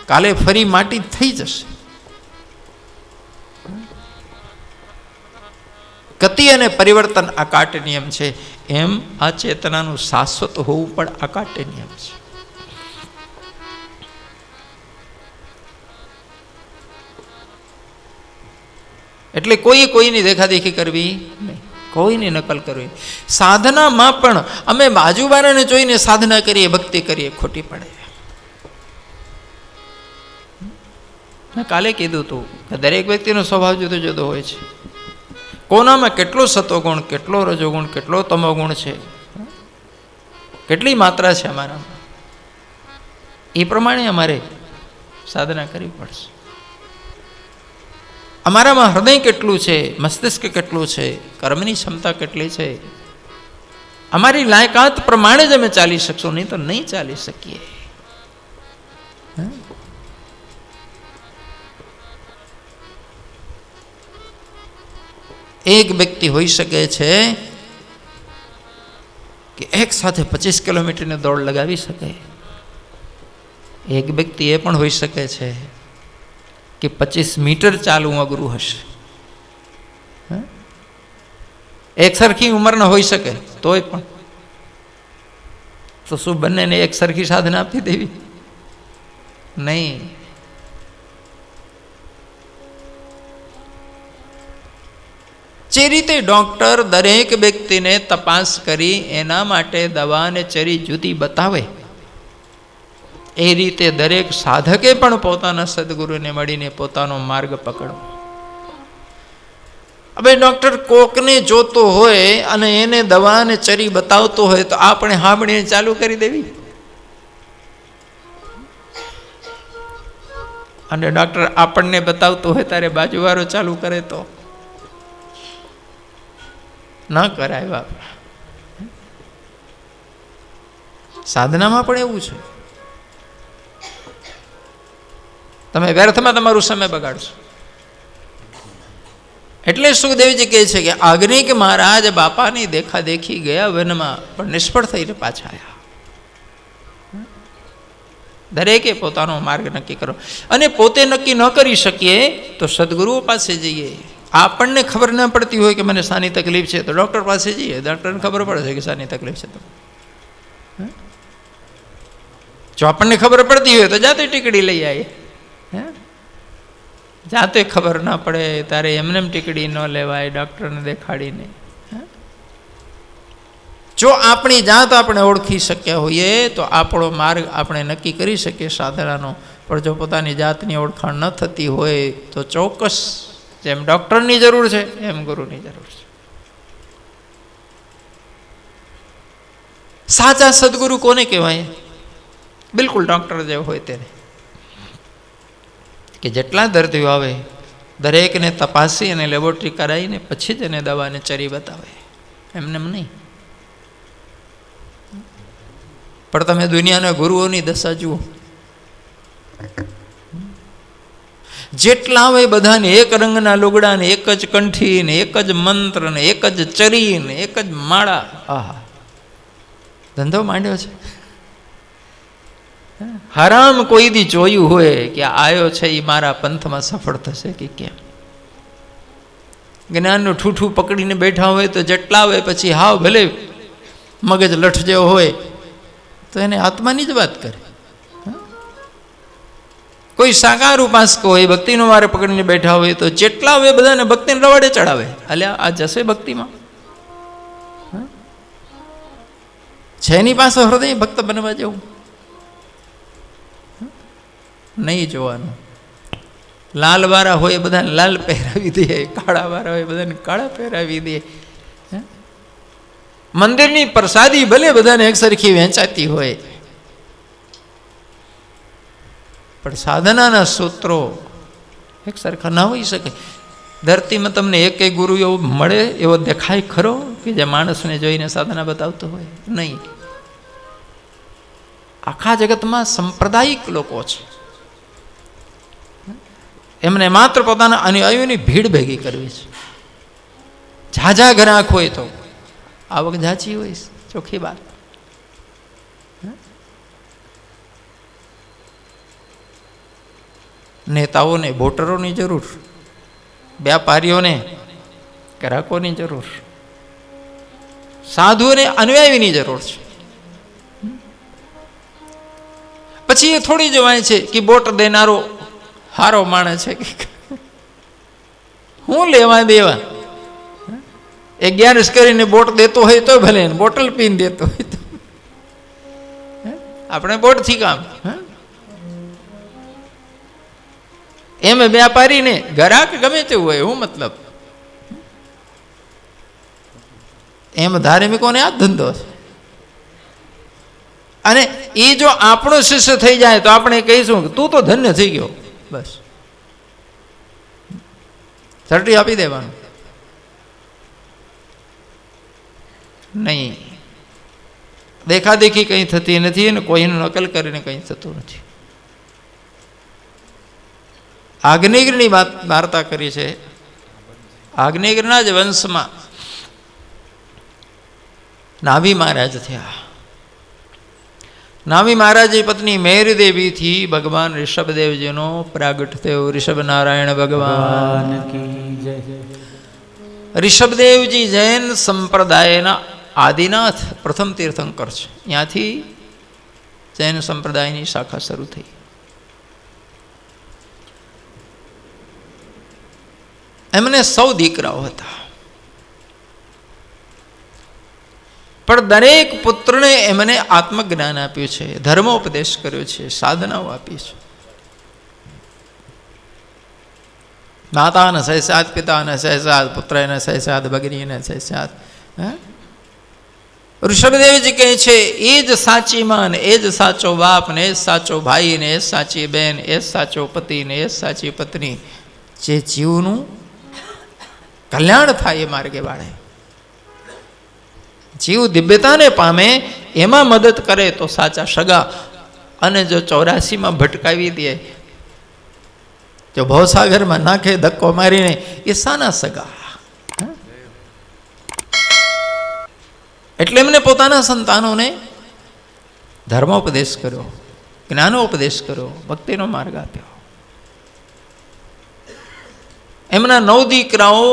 કાલે ફરી માટી થઈ જશે. ગતિ અને પરિવર્તન અકાટ્ય નિયમ છે, એમ આ ચેતનાનું શાશ્વત હોવું પણ અકાટ્ય નિયમ છે. એટલે કોઈની દેખાદેખી કરવી નહીં, કોઈની નકલ કરવી. સાધનામાં પણ અમે બાજુવાળાને જોઈને સાધના કરીએ, ભક્તિ કરીએ, ખોટી પડે. મેં કાલે કીધું હતું કે દરેક વ્યક્તિનો સ્વભાવ જુદો જુદો હોય છે. કોનામાં કેટલો સતોગુણ, કેટલો રજોગુણ, કેટલો તમોગુણ છે, કેટલી માત્રા છે અમારામાં, એ પ્રમાણે અમારે સાધના કરવી પડશે. અમારામાં હૃદય કેટલું છે, મસ્તિષ્ક કેટલું છે, કર્મની ક્ષમતા કેટલી છે, અમારી લાયકાત પ્રમાણે જ અમે ચાલી શકશું, નહીં તો નહીં ચાલી શકીએ. એક વ્યક્તિ હોઈ શકે છે કે એક સાથે 25 કિલોમીટરની દોડ લગાવી શકે. એક વ્યક્તિ એ પણ હોઈ શકે છે કે 25 મીટર ચાલવું અઘરું હશે. એક સરખી ઉંમરના હોઈ શકે તોય પણ. તો શું બંનેને એક સરખી સાધના આપી દેવી? નહીં. જે રીતે ડોક્ટર દરેક વ્યક્તિને તપાસ કરી એના માટે દવા અને ચરી જુદી બતાવે, એ રીતે દરેક સાધકે પણ પોતાના સદગુરુને મળીને પોતાનો માર્ગ પકડવો. હવે ડોક્ટર કોકને જોતો હોય અને એને દવા અને ચરી બતાવતો હોય તો આપણે સાંભળીને ચાલુ કરી દેવી? અને ડોક્ટર આપણને બતાવતો હોય ત્યારે બાજુવાળો ચાલુ કરે તો ન કરાય બાપા. સાધનામાં પણ એવું છે. તમે વ્યર્થમાં તમારું સમય બગાડશો. એટલે સુખદેવજી કહે છે કે આગનિક મહારાજ બાપાની દેખાદેખી ગયા વનમાં પણ નિષ્ફળ થઈને પાછા આવ્યા. દરેકે પોતાનો માર્ગ નક્કી કરો, અને પોતે નક્કી ન કરી શકીએ તો સદગુરુઓ પાસે જઈએ. આપણને ખબર ન પડતી હોય કે મને શાની તકલીફ છે તો ડૉક્ટર પાસે જઈએ, ડૉક્ટરને ખબર પડે છે કે શાની તકલીફ છે. તો જો આપણને ખબર પડતી હોય તો જાતે ટીકડી લઈ આવીએ. જાતે ખબર ના પડે તારે એમને ટીકડી ન લેવાય, ડૉક્ટરને દેખાડીને. જો આપણી જાત આપણે ઓળખી શક્યા હોઈએ તો આપણો માર્ગ આપણે નક્કી કરી શકીએ સાધનાનો. પણ જો પોતાની જાતની ઓળખાણ ન થતી હોય તો ચોક્કસ જેમ ડૉક્ટરની જરૂર છે એમ ગુરુની જરૂર છે. સાચા સદગુરુ કોને કહેવાય? બિલકુલ ડૉક્ટર જેવો હોય તેને, કે જેટલા દર્દીઓ આવે દરેકને તપાસી અને લેબોરેટરી કરાવીને પછી જ એને દવાને ચરી બતાવે, એમને એમ નહીં. પણ તમે દુનિયાના ગુરુઓની દશા જુઓ, જેટલા હોય બધાને એક રંગના લુગડા ને એક જ કંઠી ને એક જ મંત્ર ને એક જ ચરી ને એક જ માળા. આહા, ધંધો માંડ્યો છે. હરામ કોઈ દી જોયું હોય કે આયો છે એ મારા પંથમાં સફળ થશે કે કેમ? જ્ઞાનનું ઠૂઠું પકડીને બેઠા હોય તો જેટલા હોય પછી હાવ ભલે મગજ લઠ જેવો હોય તો એને આત્માની જ વાત કરે. કોઈ સાકાર ઉપાસકો હોય ભક્તિનો મારે પકડીને બેઠા હોય તો જેટલા હોય બધાને ભક્તિને રવાડે ચડાવે. અલ્યા આ જશે ભક્તિમાં? છે એની પાસે હૃદય ભક્ત બનવા જેવું? નહીં જોવાનું. લાલ વાળા હોય બધાને લાલ પહેરાવી દે, કાળા વાળા હોય બધાને કાળા પહેરાવી દે. મંદિરની પ્રસાદી ભલે બધાને એક સરખી વહેંચાતી હોય પણ સાધનાના સૂત્રો એક સરખા ના હોઈ શકે. ધરતીમાં તમને એક ગુરુ એવો મળે, એવો દેખાય ખરો કે જે માણસને જોઈને સાધના બતાવતો હોય? નહીં. આખા જગતમાં સંપ્રદાયિક લોકો છે, એમને માત્ર પોતાના અનુયાયીઓની ભીડ ભેગી કરવી છે. ઝાઝા ગ્રાહક હોય તો આવક ઝાચી હોય, ચોખ્ખી વાત. નેતાઓને વોટરોની જરૂર, વ્યાપારીઓને ગ્રાહકોની જરૂર, સાધુઓને અનુયાયીની જરૂર છે. પછી એ થોડી જોવાય છે કે બોટ દેનારો હારો માણસ છે કે હું લેવા દેવા. 11 કરીને બોટ દેતો હોય તો ભલે, બોટલ પીને દેતો હોય તો આપણે બોટથી કામ. એમ વ્યાપારીને ગ્રાહક ગમે તેવું હોય, હું મતલબ એમ ધાર્મિકોને આ ધંધો છે. અને એ જો આપણો શિષ્ય થઈ જાય તો આપણે કહીશું કે તું તો ધન્ય થઈ ગયો, બસ સર્ટી આપી દેવાનું. નહીં, દેખાદેખી કંઈ થતી નથી અને કોઈનું નકલ કરીને કંઈ થતું નથી. આગ્નેયગીરની વાર્તા કરી છે. આગ્નેયગીરના જ વંશમાં નાભી મહારાજ થયા. નાભી મહારાજની પત્ની મેરુદેવીથી ભગવાન ઋષભદેવજીનો પ્રાગટ થયો. ઋષભ નારાયણ ભગવાન કી જય. ઋષભદેવજી જૈન સંપ્રદાયના આદિનાથ પ્રથમ તીર્થંકર છે. ત્યાંથી જૈન સંપ્રદાયની શાખા શરૂ થઈ. એમને 100 દીકરાઓ હતા, પણ દરેક પુત્રને એમને આત્મજ્ઞાન આપ્યું છે, ધર્મોપદેશ કર્યો છે, સાધનાઓ આપી છે. માતાને સહેસાદ, પિતાને સહેસાદ, પુત્રને સહેસાદ, ભગીનીને સહેસાદ. ઋષભદેવજી કહે છે એ જ સાચી માં, એ જ સાચો બાપ, ને એ જ સાચો ભાઈ, ને એ જ સાચી બેન, એ જ સાચો પતિ, ને એ જ સાચી પત્ની. જે જીવનું કલ્યાણ થાય એ માર્ગે વાળે, જીવ દિવ્યતાને પામે એમાં મદદ કરે તો સાચા સગા. અને જો 84માં ભટકાવી દે, જો ભવસાગરમાં નાખે ધક્કો મારીને, એ સાના સગા. એટલે એમને પોતાના સંતાનોને ધર્મોપદેશ કર્યો, જ્ઞાનોપદેશ કર્યો, ભક્તિનો માર્ગ આપ્યો. એમના 9 દીકરાઓ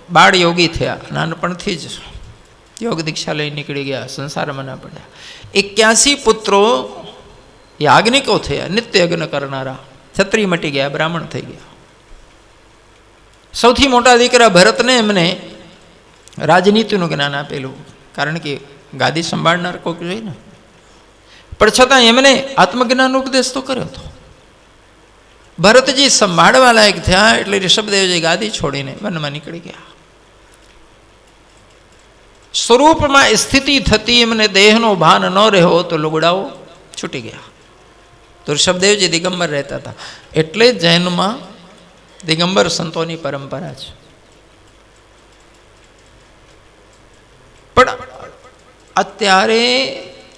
બાળ યોગી થયા. નાનપણથી જ યોગ દીક્ષા લઈ નીકળી ગયા, સંસારમાં ના પડ્યા. 81 પુત્રો યાજ્ઞિકો થયા, નિત્ય યજ્ઞ કરનારા. છત્રી મટી ગયા, બ્રાહ્મણ થઈ ગયા. સૌથી મોટા દીકરા ભરતને એમને રાજનીતિનું જ્ઞાન આપેલું, કારણ કે ગાદી સંભાળનાર કોઈક જોઈએ ને. પણ છતાં એમને આત્મજ્ઞાન ઉપદેશ તો કર્યો હતો. ભરતજી સંભાળવા લાયક થયા એટલે ઋષભદેવજી ગાદી છોડીને વનમાં નીકળી ગયા. સ્વરૂપમાં સ્થિતિ થતી એમને દેહનો ભાન ન રહ્યો તો લુગડાઓ છૂટી ગયા. તો ઋષભદેવજી દિગંબર રહેતા હતા. એટલે જૈનમાં દિગંબર સંતોની પરંપરા છે. પણ અત્યારે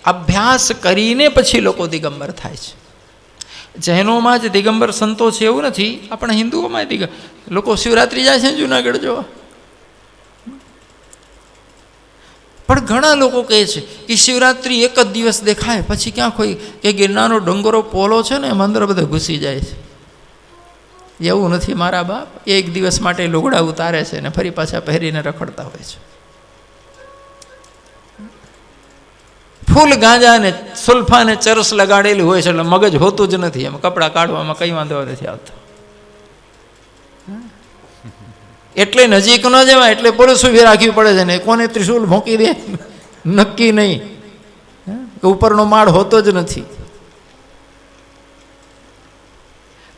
અભ્યાસ કરીને પછી લોકો દિગંબર થાય છે. જૈનોમાં જ દિગંબર સંતો છે એવું નથી, આપણા હિન્દુઓમાં લોકો શિવરાત્રિ જાય છે જુનાગઢ જોવા. પણ ઘણા લોકો કહે છે કે શિવરાત્રિ એક જ દિવસ દેખાય, પછી ક્યાં કોઈ કે ગિરનારનો ડુંગરો પોલો છે ને એમાં અંદર બધા ઘૂસી જાય છે. એવું નથી મારા બાપ. એક દિવસ માટે લુગડા ઉતારે છે ને ફરી પાછા પહેરીને રખડતા હોય છે. ફૂલ ગાંજા ને સુલ્ફા ને ચરસ લગાડેલી હોય છે એટલે મગજ હોતું જ નથી. એમ કપડાં કાઢવામાં કંઈ વાંધો નથી આવતો. એટલે નજીક ન જવાય, એટલે પુરુષ ઉભી રાખવી પડે છે ને કોને ત્રિશુલ ભોંકી દે નક્કી નહીં, ઉપરનો માળ હોતો જ નથી.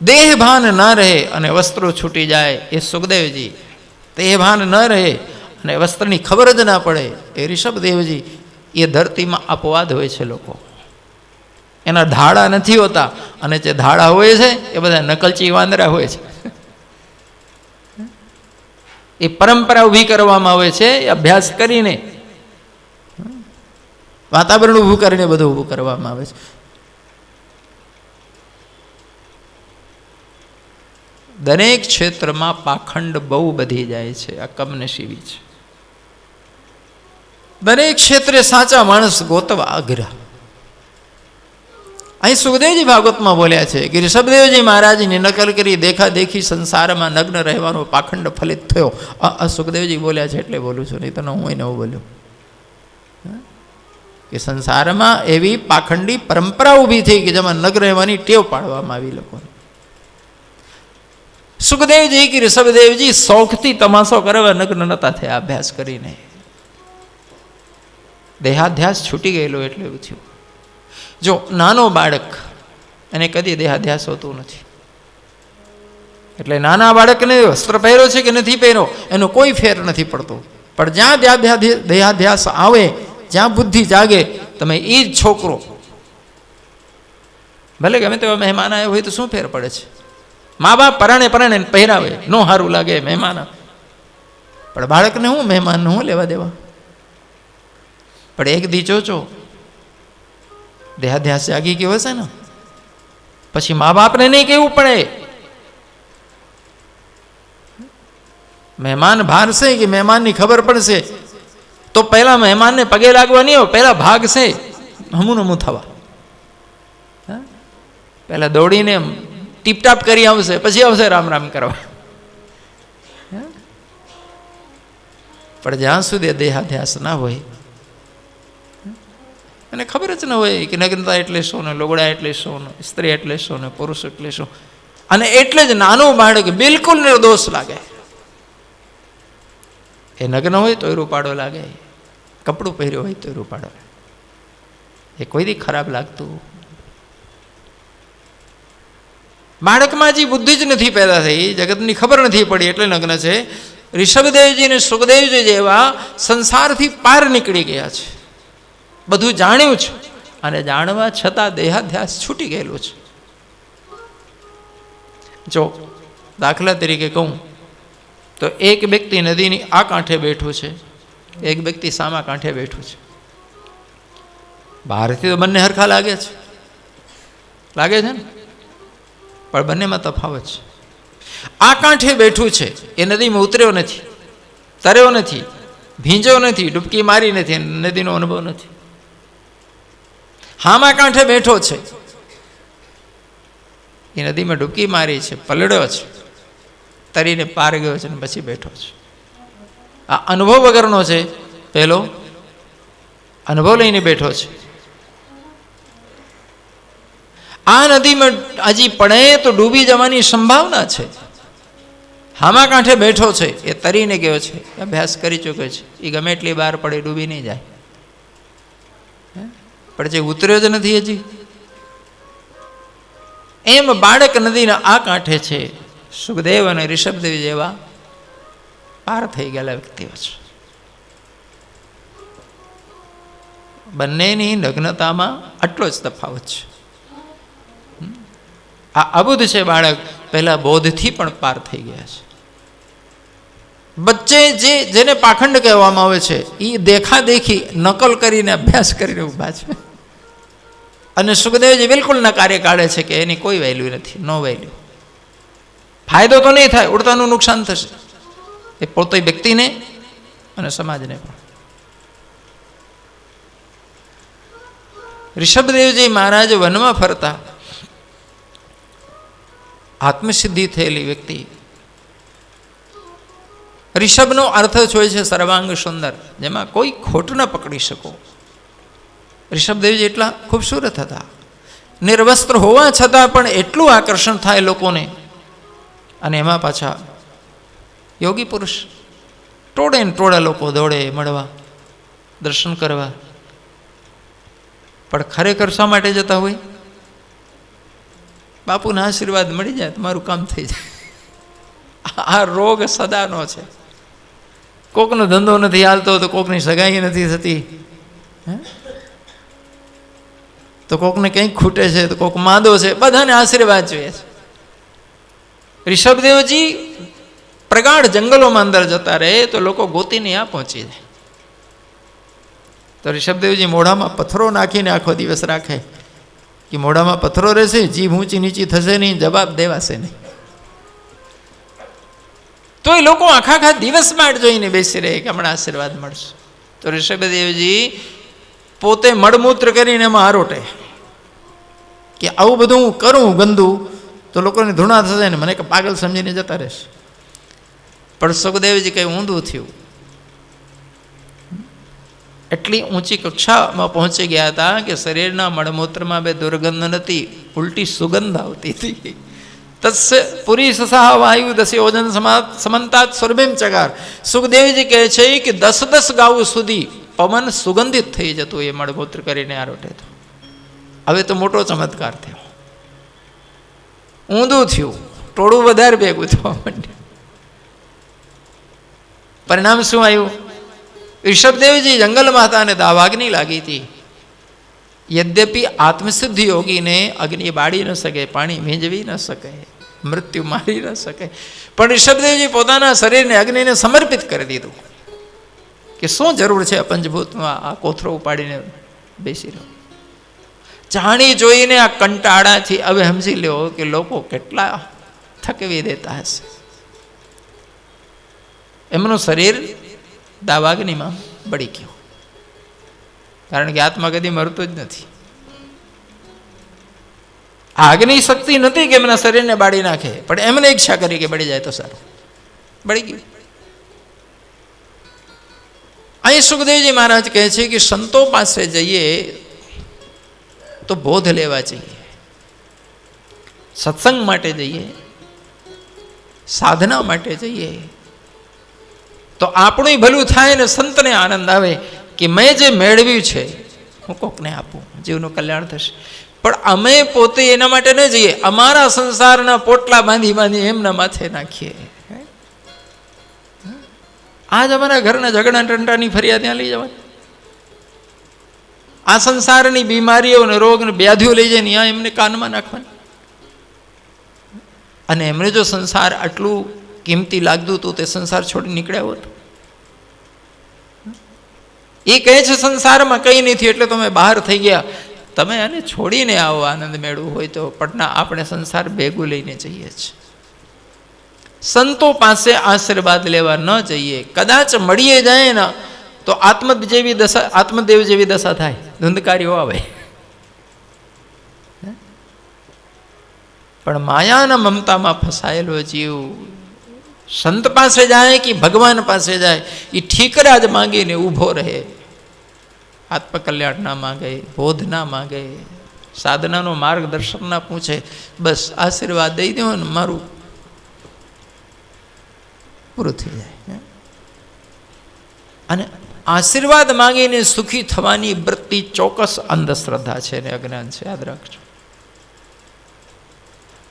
દેહ ભાન ન રહે અને વસ્ત્રો છૂટી જાય એ સુખદેવજી, દેહ ભાન ન રહે અને વસ્ત્રની ખબર જ ના પડે એ ઋષભદેવજી. એ ધરતીમાં અપવાદ હોય છે લોકો, એના ધાડા નથી હોતા, અને જે ધાડા હોય છે એ બધા નકલચી વાંદરા હોય છે. એ પરંપરા ઊભી કરવામાં આવે છે, એ અભ્યાસ કરીને વાતાવરણ ઊભું કરીને બધું ઊભું કરવામાં આવે છે. દરેક ક્ષેત્રમાં પાખંડ બહુ બધી જાય છે. આ કમનસીબી છે. દરેક ક્ષેત્રે સાચા માણસ ગોતવા આગ્રહ. અહીં સુખદેવજી ભાગવતમાં બોલ્યા છે કે ઋષભદેવજી મહારાજની નકલ કરી દેખાદેખી સંસારમાં નગ્ન રહેવાનો પાખંડ ફલિત થયો. આ સુખદેવજી બોલ્યા છે એટલે બોલું છું, નહીં તો હું નવું બોલ્યું. કે સંસારમાં એવી પાખંડી પરંપરા ઊભી થઈ કે જેમાં નગ્ન રહેવાની ટેવ પાડવામાં આવી લોકોને. સુખદેવજી કે ઋષભદેવજી શોખથી તમાશો કરવા નગ્ન નતા થયા અભ્યાસ કરીને. દેહાધ્યાસ છૂટી ગયેલો એટલે એવું થયું. જો નાનો બાળક એને કદી દેહાધ્યાસ હોતું નથી. એટલે નાના બાળકને વસ્ત્ર પહેર્યો છે કે નથી પહેર્યો એનો કોઈ ફેર નથી પડતો. પણ જ્યાં દેહાધ્યાસ આવે, જ્યાં બુદ્ધિ જાગે, તમે એ જ છોકરો ભલે ગમે તેવા મહેમાન આવ્યો હોય તો શું ફેર પડે છે? મા બાપ પરાણે પહેરાવે, ન સારું લાગે મહેમાન, પણ બાળકને હું મહેમાનને હું લેવા દેવા? પણ એક દી જોજો દેહાધ્યાસ જાગી ગયો હશે ને, પછી મા બાપને નહીં કહેવું પડે. મહેમાન ભારશે કે મહેમાનની ખબર પડશે તો પહેલા મહેમાનને પગે લાગવા નહીં હોય, પહેલા ભાગશે હમું થવા. પહેલા દોડીને ટીપટાપ કરી આવશે, પછી આવશે રામ રામ કરવા. પણ જ્યાં સુધી દેહાધ્યાસ ના હોય અને ખબર જ ન હોય કે નગ્નતા એટલે શું ને લોગડા એટલે શું ને સ્ત્રી એટલે શું ને પુરુષ એટલે શું, અને એટલે જ નાનું બાળક બિલકુલ નિર્દોષ લાગે. એ નગ્ન હોય તો રૂપાળો લાગે, કપડું પહેર્યું હોય તો રૂપાળો, એ કોઈ દી ખરાબ લાગતું. બાળકમાં જે બુદ્ધિ જ નથી પેદા થઈ, જગતની ખબર નથી પડી એટલે નગ્ન છે. ઋષભદેવજી અને સુખદેવજી જેવા સંસારથી પાર નીકળી ગયા છે, બધું જાણ્યું છે, અને જાણવા છતાં દેહાધ્યાસ છૂટી ગયેલું છે. જો દાખલા તરીકે કહું તો એક વ્યક્તિ નદીની આ કાંઠે બેઠું છે, એક વ્યક્તિ સામા કાંઠે બેઠું છે. બહારથી તો બંને હરખા લાગે છે, લાગે છે ને, પણ બંનેમાં તફાવત છે. આ કાંઠે બેઠું છે એ નદીમાં ઉતર્યો નથી, તર્યો નથી, ભીંજ્યો નથી, ડૂબકી મારી નથી, નદીનો અનુભવ નથી. હામા કાંઠે બેઠો છે એ નદીમાં ડૂબકી મારી છે, પલળ્યો છે, તરીને પાર ગયો છે, અને પછી બેઠો છે. આ અનુભવ વગરનો છે, પેલો અનુભવ લઈને બેઠો છે. આ નદીમાં હજી પડે તો ડૂબી જવાની સંભાવના છે. હામા કાંઠે બેઠો છે એ તરીને ગયો છે, અભ્યાસ કરી ચૂક્યો છે, એ ગમે એટલી બહાર પડે ડૂબી નહીં જાય. પણ જે ઉતર્યો જ નથી હજી, એમ બાળક નદીના આ કાંઠે છે. સુખદેવ અને ઋષભદેવ જેવા પાર થઈ ગયેલા વ્યક્તિઓ છે. બંનેની નગ્નતામાં આટલો જ તફાવત છે. આ અબુધ છે બાળક, પહેલા બોધથી પણ પાર થઈ ગયા છે. બચ્ચે જેને પાખંડ કહેવામાં આવે છે એ દેખાદેખી નકલ કરીને અભ્યાસ કરીને ઊભા છે. અને સુખદેવજી બિલકુલ નકારી કાઢે છે કે એની કોઈ વેલ્યુ નથી, નો વેલ્યુ. ફાયદો તો નહીં થાય, ઉડતાનું નુકસાન થશે, એ પોતે વ્યક્તિને અને સમાજને પણ. ઋષભદેવજી મહારાજ વનમાં ફરતા આત્મસિદ્ધિ થયેલી વ્યક્તિ. ઋષભનો અર્થ જ હોય છે સર્વાંગ સુંદર, જેમાં કોઈ ખોટ ન પકડી શકો. ઋષભદેવજી એટલા ખૂબસૂરત હતા, નિર્વસ્ત્ર હોવા છતાં પણ એટલું આકર્ષણ થાય લોકોને. અને એમાં પાછા યોગી પુરુષ, ટોળે ને ટોળા લોકો દોડે મળવા, દર્શન કરવા. પણ ખરેખર શા માટે જતા હોય? બાપુના આશીર્વાદ મળી જાય તમારું કામ થઈ જાય. આ રોગ સદાનો છે. કોકનો ધંધો નથી હાલતો તો કોકની સગાઈ નથી થતી, તો કોકને કંઈક ખૂટે છે, તો કોક માંદો છે, બધાને આશીર્વાદ જોઈએ છે. ઋષભદેવજી પ્રગાઢ જંગલોમાં અંદર જતા રહે તો લોકો ગોતીને આ પહોંચી જાય. તો ઋષભદેવજી મોઢામાં પથ્થરો નાખીને આખો દિવસ રાખે કે મોઢામાં પથ્થરો રહેશે, જીભ ઊંચી નીચી થશે નહીં, જવાબ દેવાશે નહીં. તો એ લોકો આખા દિવસ માટે જોઈને બેસી રહે કે હમણાં આશીર્વાદ મળશે. તો ઋષભદેવજી પોતે મળમૂત્ર કરીને એમાં આરોટે કે આવું બધું હું કરું ગંદુ તો લોકોને ધૂણા થશે ને મને કે પાગલ સમજીને જતા રહેશે. પણ સુખદેવજી કંઈ ઊંધું થયું. એટલી ઊંચી કક્ષામાં પહોંચી ગયા હતા કે શરીરના મળમૂત્રમાં બે દુર્ગંધ નથી, ઉલટી સુગંધ આવતી હતી. તત્સ્ય પુરી સસાહ વાયુ દસે ઓજન સમંતાત સ્વર્ભેમ ચકાર. સુખદેવજી કહે છે કે 10 ગાઉ સુધી પવન સુગંધિત થઈ જતું એ મળમૂત્ર કરીને આરોટે તો. હવે તો મોટો ચમત્કાર થયો, ઊંધું થયું, ટોળું વધારે ભેગું થવા માંડ્યું. પરિણામ શું આવ્યું? ઋષભદેવજી જંગલમાં હતા અને દાવાગ્નિ લાગી હતી. યદ્યપિ આત્મસિદ્ધ યોગીને અગ્નિ બાળી ન શકે, પાણી ભીંજવી ન શકે, મૃત્યુ મારી ન શકે, પણ ઋષભદેવજી પોતાના શરીરને અગ્નિને સમર્પિત કરી દીધું કે શું જરૂર છે પંચભૂતમાં આ કોથરો ઉપાડીને બેસી રહ્યો. જાણી જોઈને આ કંટાળાથી હવે સમજી લો કે લોકો કેટલા થકવી દેતા હશે. એમનું શરીર દાવાગ્નિમાં બળી ગયું, કારણ કે આત્મા કદી મરતો જ નથી. આગની શક્તિ નથી કે એમના શરીરને બાળી નાખે, પણ એમને ઈચ્છા કરી કે બળી જાય તો સારું, બળી ગયું. અહીં સુખદેવજી મહારાજ કહે છે કે સંતો પાસે જઈએ તો બોધ લેવા જઈએ, સત્સંગ માટે જઈએ, સાધના માટે જઈએ તો આપણું ભલું થાય ને સંતને આનંદ આવે કે મેં જે મેળવ્યું છે હું કોકને આપું, જીવનું કલ્યાણ થશે. પણ અમે પોતે એના માટે ન જઈએ, અમારા સંસારના પોટલા બાંધી બાંધી એમના માથે નાખીએ. આજ અમારા ઘરના ઝઘડા ટંટાની ફરિયાદ ત્યાં લઈ જવાની, આ સંસારની બીમારીઓ ને રોગ ને વ્યાધિઓ લઈ જાય ત્યાં એમને કાનમાં નાખવાની. અને એમને જો સંસાર આટલું કિંમતી લાગતું હતું તે સંસાર છોડી નીકળ્યા હોત. એ કહે છે સંસારમાં કંઈ નથી એટલે તમે બહાર થઈ ગયા, તમે આને છોડીને આવો આનંદ મેળવું હોય તો. પણ આપણે સંસાર ભેગું લઈને જઈએ છીએ. સંતો પાસે આશીર્વાદ લેવા ન જઈએ, કદાચ મળીએ જાય ને તો આત્મદેવ જેવી દશા થાય, ધુંધકારીઓ આવે. પણ માયાના મમતામાં ફસાયેલો જીવ સંત પાસે જાય કે ભગવાન પાસે જાય, એ ઠીકરા જ માંગીને ઊભો રહે. આત્મકલ્યાણ ના માંગે, બોધ ના માંગે, સાધનાનો માર્ગદર્શન ના પૂછે, બસ આશીર્વાદ દઈ દો ને મારું પૂરું થઈ જાય. અને આશીર્વાદ માંગીને સુખી થવાની વૃત્તિ ચોક્કસ અંધશ્રદ્ધા છે ને અજ્ઞાન છે, યાદ રાખજો.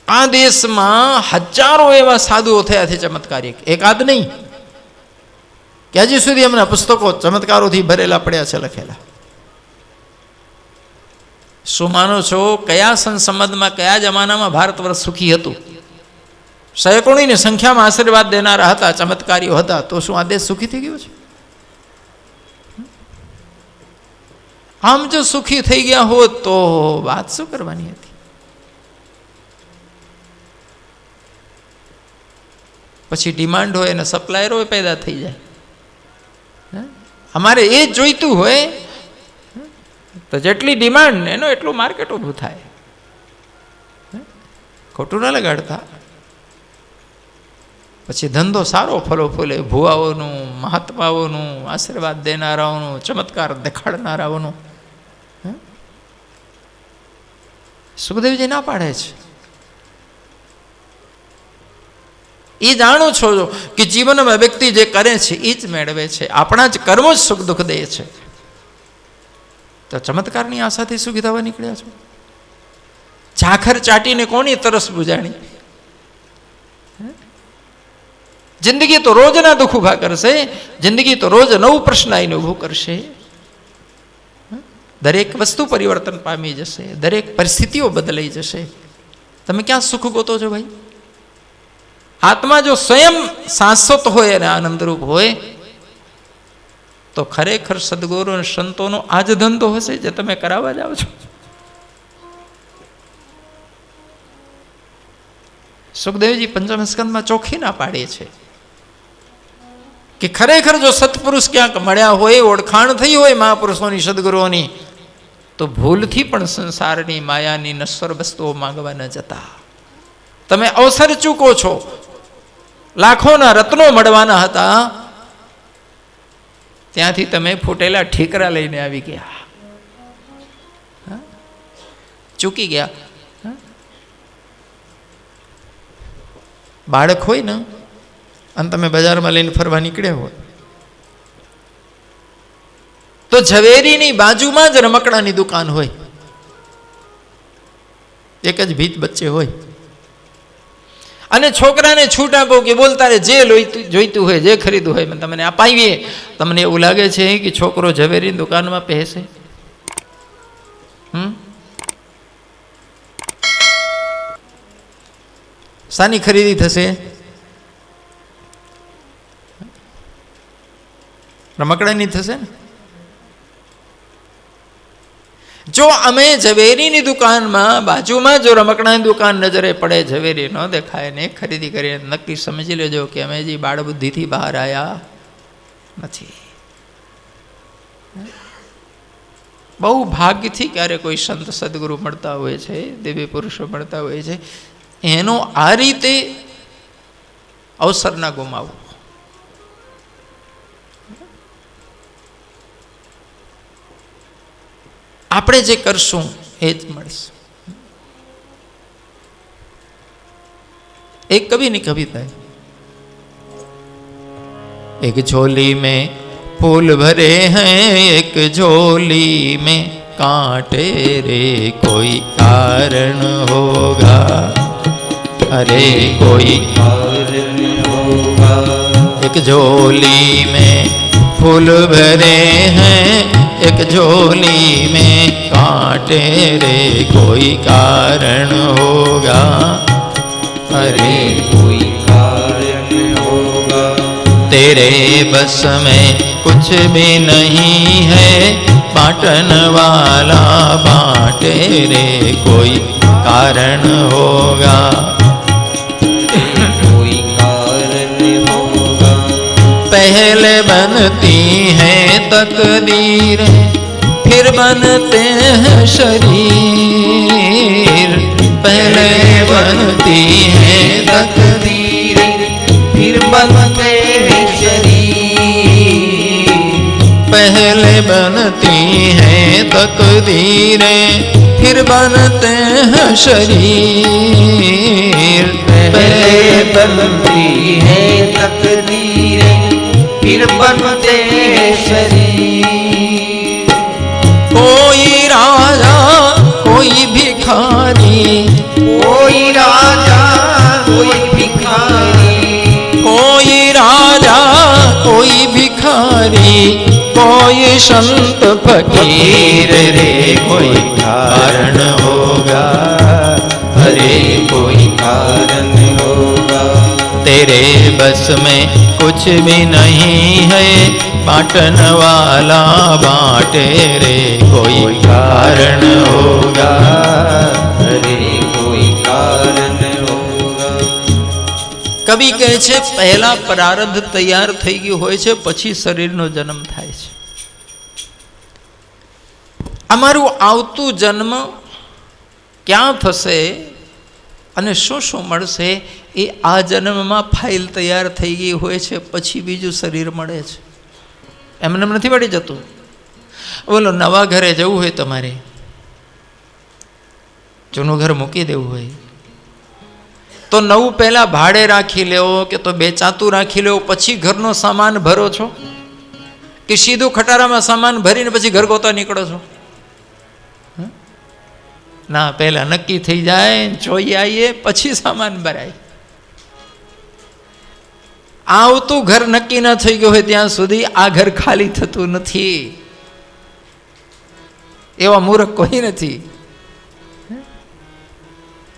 આ દેશમાં હજારો એવા સાધુઓ થયા છે ચમત્કારિક, એકાદ નહીં, કે હજી સુધી એમના પુસ્તકો ચમત્કારોથી ભરેલા પડ્યા છે લખેલા. શું માનો છો કયા સંસદમાં કયા જમાનામાં ભારત વર્ષ સુખી હતું? સેંકડોની સંખ્યામાં આશીર્વાદ દેનારા હતા, ચમત્કારીઓ હતા, તો શું આ દેશ સુખી થઈ ગયો છે? આમ જો સુખી થઈ ગયા હોત તો વાત શું કરવાની હતી? પછી ડિમાન્ડ હોય અને સપ્લાયરો પેદા થઈ જાય. અમારે એ જ જોઈતું હોય તો જેટલી ડિમાન્ડ એનો એટલું માર્કેટ ઊભું થાય. ખોટું ન લગાડતા. પછી ધંધો સારો ફલો ફૂલે, ભુવાઓનું, મહાત્માઓનું, આશીર્વાદ દેનારાઓનું, ચમત્કાર દેખાડનારાઓનું. સુખદેવજી ના પાડે છે. એ જાણો છો કે જીવનમાં વ્યક્તિ જે કરે છે એ જ મેળવે છે, આપણા જ કર્મો જ સુખ દુઃખ દે છે. તો ચમત્કારની આશાથી સુખી થવા નીકળ્યા છો? ઝાખર ચાટીને કોની તરસ બુજાણી? જિંદગી તો રોજના દુઃખ ઊભા કરશે, જિંદગી તો રોજ નવું પ્રશ્ન આવીને ઊભું કરશે. દરેક વસ્તુ પરિવર્તન પામી જશે, દરેક પરિસ્થિતિઓ બદલાઈ જશે. તમે ક્યાં સુખ ગોતો છો ભાઈ? આત્મા જો સ્વયં શાશ્વત હોય અને આનંદરૂપ હોય તો ખરેખર સદગુરુ અને સંતોનો આ જ ધંધો હશે જે તમે કરાવવા જાઓ છો. સુખદેવજી પંચમ સ્કંદમાં ચોખ્ખી ના પાડે છે કે ખરેખર જો સત્પુરુષ ક્યાંક મળ્યા હોય, ઓળખાણ થઈ હોય મહાપુરુષોની, સદગુરુઓની, તો ભૂલથી પણ સંસારની માયાની નશ્વર વસ્તુઓ માંગવા ન જતા. તમે અવસર ચૂકો છો. લાખોના રત્નો મળવાના હતા, ત્યાંથી તમે ફૂટેલા ઠીકરા લઈને આવી ગયા, ચૂકી ગયા. બાળક હોય ને અને તમે બજારમાં લઈને ફરવા નીકળ્યા હોય તો ઝવેરીની બાજુમાં જ રમકડાની દુકાન હોય, એક જ ભીત વચ્ચે હોય, અને છોકરાને છૂટ આપો કે બોલ તારે જે જોઈતું હોય, જે ખરીદવું હોય તમને અપાવીએ. તમને એવું લાગે છે કે છોકરો ઝવેરીની દુકાનમાં પહેશે? શાની ખરીદી થશે? રમકડાની થશે ને. જો અમે ઝવેરીની દુકાનમાં બાજુમાં જો રમકડાની દુકાન નજરે પડે, ઝવેરી ન દેખાય ને ખરીદી કરીએ, નક્કી સમજી લેજો કે અમે જે બાળ બુદ્ધિથી બહાર આવ્યા નથી. બહુ ભાગ્યથી ક્યારે કોઈ સંત સદગુરુ મળતા હોય છે, દિવ્ય પુરુષો મળતા હોય છે, એનો આ રીતે અવસર ના ગુમાવો. આપણે જે કરશું એ જ મળશે. એક કવિની કવિતા, એક झोली में फूल भरे हैं, एक झोली में कांटे रे, कोई कारण होगा, अरे कोई कारण होगा. एक झोली में फूल भरे हैं, एक झोली में कांटे रे, कोई कारण होगा, अरे कोई कारण होगा. तेरे बस में कुछ भी नहीं है, बांटन वाला बांटे रे, कोई कारण होगा, कोई कारण होगा. पहले बनती हैं तकदीरें, फिर बनते हैं शरीर. पहले बनती हैं तकदीरें, फिर बनते हैं शरीर. पहले बनती हैं तकदीरें, फिर बनते हैं शरीर. पहले बनती हैं तकदीरें, फिर बनते हैं शरीर. कोई राजा कोई भिखारी, कोई राजा कोई भिखारी, कोई राजा कोई भिखारी, कोई संत फकीर रे, कोई कारण होगा, अरे कोई कारण होगा. तेरे बस में कुछ भी नहीं है, बांटन वाला बांटे रे, कोई कारण होगा, अरे कोई कारण होगा. કવિ કહે છે પહેલા પ્રારબ્ધ તૈયાર થઈ ગયું હોય છે, પછી શરીરનો જન્મ થાય છે. અમારું આવતું જન્મ ક્યાં થશે અને શું શું મળશે એ આ જન્મમાં ફાઇલ તૈયાર થઈ ગઈ હોય છે, પછી બીજું શરીર મળે છે. એમને નથી મળી જતું. બોલો નવા ઘરે જવું હોય, તમારે જૂનું ઘર મૂકી દેવું હોય તો નવું પહેલા ભાડે રાખી લેવો કે તો બેચાતું રાખી લેવો, પછી ઘરનો સામાન ભરો છો કે સીધું ખટારામાં સામાન ભરીને પછી ઘર ગોતા નીકળો છો? ના, પહેલા નક્કી થઈ જાય, જોઈ આવીએ, પછી સામાન ભરાય. આવતું ઘર નક્કી ન થઈ ગયું હોય ત્યાં સુધી આ ઘર ખાલી થતું નથી. એવા મૂર્ખ કોઈ નથી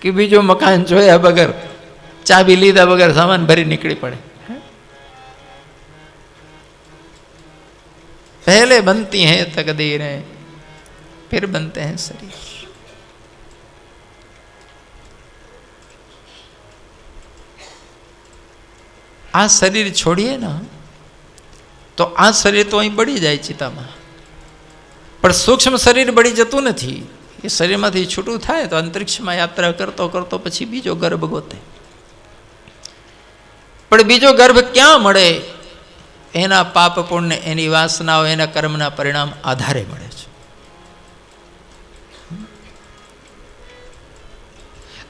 કે બીજું મકાન જોયા વગર ચાબી લીધા વગર સામાન ભરી નીકળી પડે. पहले बनती हैं तकदीरें फिर बनते हैं शरीर. આ શરીર છોડીએ ને તો આ શરીર તો અહીં બળી જાય ચિતામાં, પણ સૂક્ષ્મ શરીર બળી જતું નથી. એ શરીરમાંથી છૂટું થાય તો અંતરિક્ષમાં યાત્રા કરતો કરતો પછી બીજો ગર્ભ ગોતે. પણ બીજો ગર્ભ ક્યાં મળે? એના પાપ પુણ્ય, એની વાસનાઓ, એના કર્મના પરિણામ આધારે મળે છે.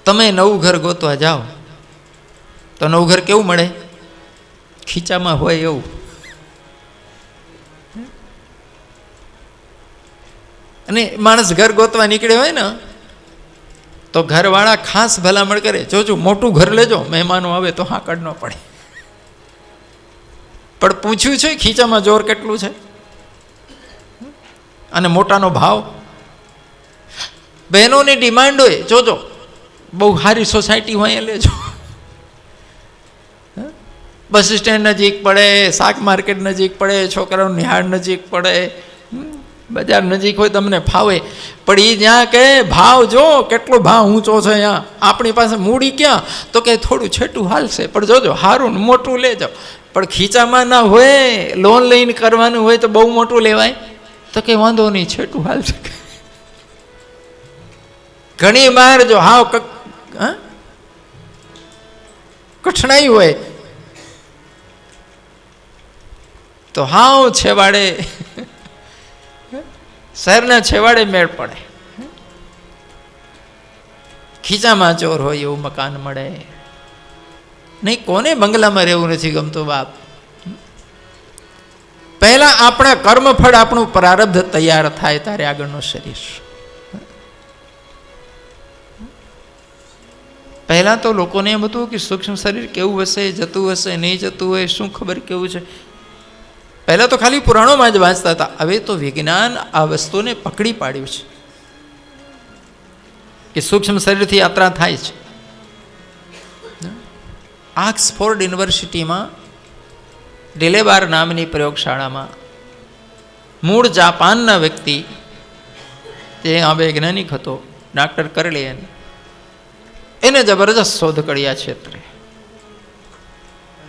તમે નવું ઘર ગોતવા જાઓ તો નવું ઘર કેવું મળે? ખીચામાં હોય એવું. અને માણસ ઘર ગોતવા નીકળે હોય ને તો ઘરવાળા ખાસ ભલામણ કરે, જોજો મોટું ઘર લેજો, મહેમાનો આવે તો હાકડ ન પડે. પણ પૂછ્યું છે ખીચામાં જોર કેટલું છે અને મોટાનો ભાવ? બહેનોની ડિમાન્ડ હોય, જોજો બહુ સારી સોસાયટી હોય એ લેજો. બસ સ્ટેન્ડ નજીક પડે, શાક માર્કેટ નજીક પડે, છોકરાઓની નિહાળ નજીક પડે, બજાર નજીક હોય તમને ફાવે. પણ એ જ્યાં કહે ભાવ જો કેટલો ભાવ ઊંચો છે અહીંયા, આપણી પાસે મૂડી ક્યાં? તો કે થોડું છેટું હાલશે, પણ જોજો સારું ને મોટું લેજો. પણ ખીચામાં ના હોય, લોન લઈને કરવાનું હોય તો બહુ મોટું લેવાય. તો કે વાંધો નહીં, છેટું હાલશે. ઘણી વાર જો હાવ કઠણાઈ હોય તો હાવ છેવાડે, શહેરના છેવાડે મેળ પડે. ખીચામાં ચોર હોય એવું મકાન મળે નહીં. કોને બંગલામાં રહેવું નથી ગમતું બાપ? પહેલા આપણા કર્મફળ, આપણું પ્રારબ્ધ તૈયાર થાય ત્યારે આગળનું શરીર. પહેલા તો લોકોને એમ હતું કે સૂક્ષ્મ શરીર કેવું હશે, જતું હશે, નહીં જતું હોય, શું ખબર કેવું છે. પહેલા તો ખાલી પુરાણોમાં જ વાંચતા હતા. હવે તો વિજ્ઞાન આ વસ્તુને પકડી પાડ્યું છે કે સૂક્ષ્મ શરીરથી યાત્રા થાય છે. ઓક્સફોર્ડ યુનિવર્સિટીમાં ડિલેબાર નામની પ્રયોગશાળામાં મૂળ જાપાનના વ્યક્તિ, જે આ વૈજ્ઞાનિક હતો, ડૉક્ટર કરલિયન, એને જબરજસ્ત શોધ કરી આ ક્ષેત્રે.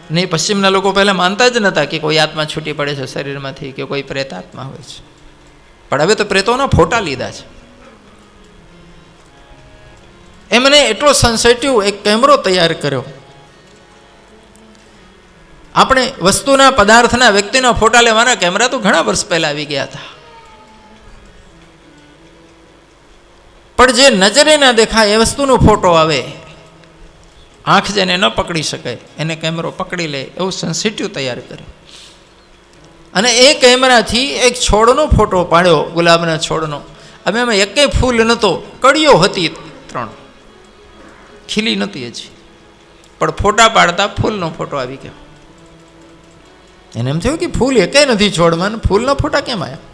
નહીં, પશ્ચિમના લોકો પહેલાં માનતા જ નહોતા કે કોઈ આત્મા છૂટી પડે છે શરીરમાંથી, કે કોઈ પ્રેત આત્મા હોય છે. પણ હવે તો પ્રેતોના ફોટા લીધા છે. એમને એટલો સેન્સિટિવ એક કેમેરો તૈયાર કર્યો. આપણે વસ્તુના, પદાર્થના, વ્યક્તિના ફોટા લેવાના કેમેરા તો ઘણા વર્ષ પહેલા આવી ગયા હતા. પણ જે નજરે ના દેખાય એ વસ્તુનો ફોટો આવે, આંખ જેને ન પકડી શકે એને કેમેરો પકડી લે, એવું સેન્સિટિવ તૈયાર કર્યો. અને એ કેમેરાથી એક છોડનો ફોટો પાડ્યો, ગુલાબના છોડનો. હવે એમાં એકેય ફૂલ નહોતો, કળીઓ હતી 3, ખીલી નહોતી હજી. પણ ફોટા પાડતા ફૂલનો ફોટો આવી ગયો. એને એમ થયું કે ફૂલ એકેય નથી છોડમાં, ફૂલનો ફોટા કેમ આવ્યા?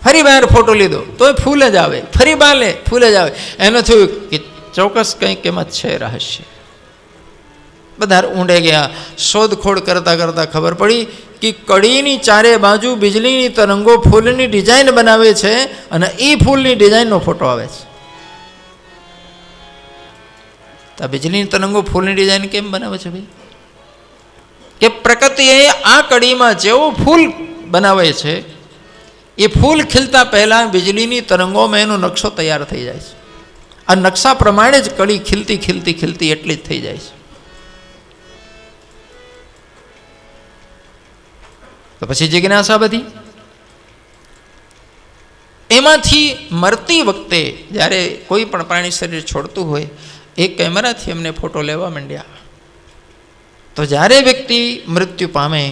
ફરી બહાર ફોટો લીધો તોય ફૂલ જ આવે, ફરી બહાર લે ફૂલ જ આવે. એને થયું કે ચોક્કસ કંઈક એમાં છે રહસ્ય. બધા ઊંડે ગયા, શોધખોળ કરતા કરતા ખબર પડી કે કડીની ચારે બાજુ વીજળીની તરંગો ફૂલની ડિઝાઇન બનાવે છે અને એ ફૂલની ડિઝાઇનનો ફોટો આવે છે. તો વીજળીની તરંગો ફૂલની ડિઝાઇન કેમ બનાવે છે ભાઈ? કે પ્રકૃતિએ આ કડીમાં જેવો ફૂલ બનાવે છે, એ ફૂલ ખીલતા પહેલા વીજળીની તરંગોમાં એનો નકશો તૈયાર થઈ જાય છે. આ નકશા પ્રમાણે જ કડી ખીલતી ખીલતી ખીલતી એટલી જ થઈ જાય છે. તો પછી જિજ્ઞાસા બધી. એમાંથી મરતી વખતે જ્યારે કોઈ પણ પ્રાણી શરીર છોડતું હોય, એ કેમેરાથી એમને ફોટો લેવા માંડ્યા. તો જ્યારે વ્યક્તિ મૃત્યુ પામે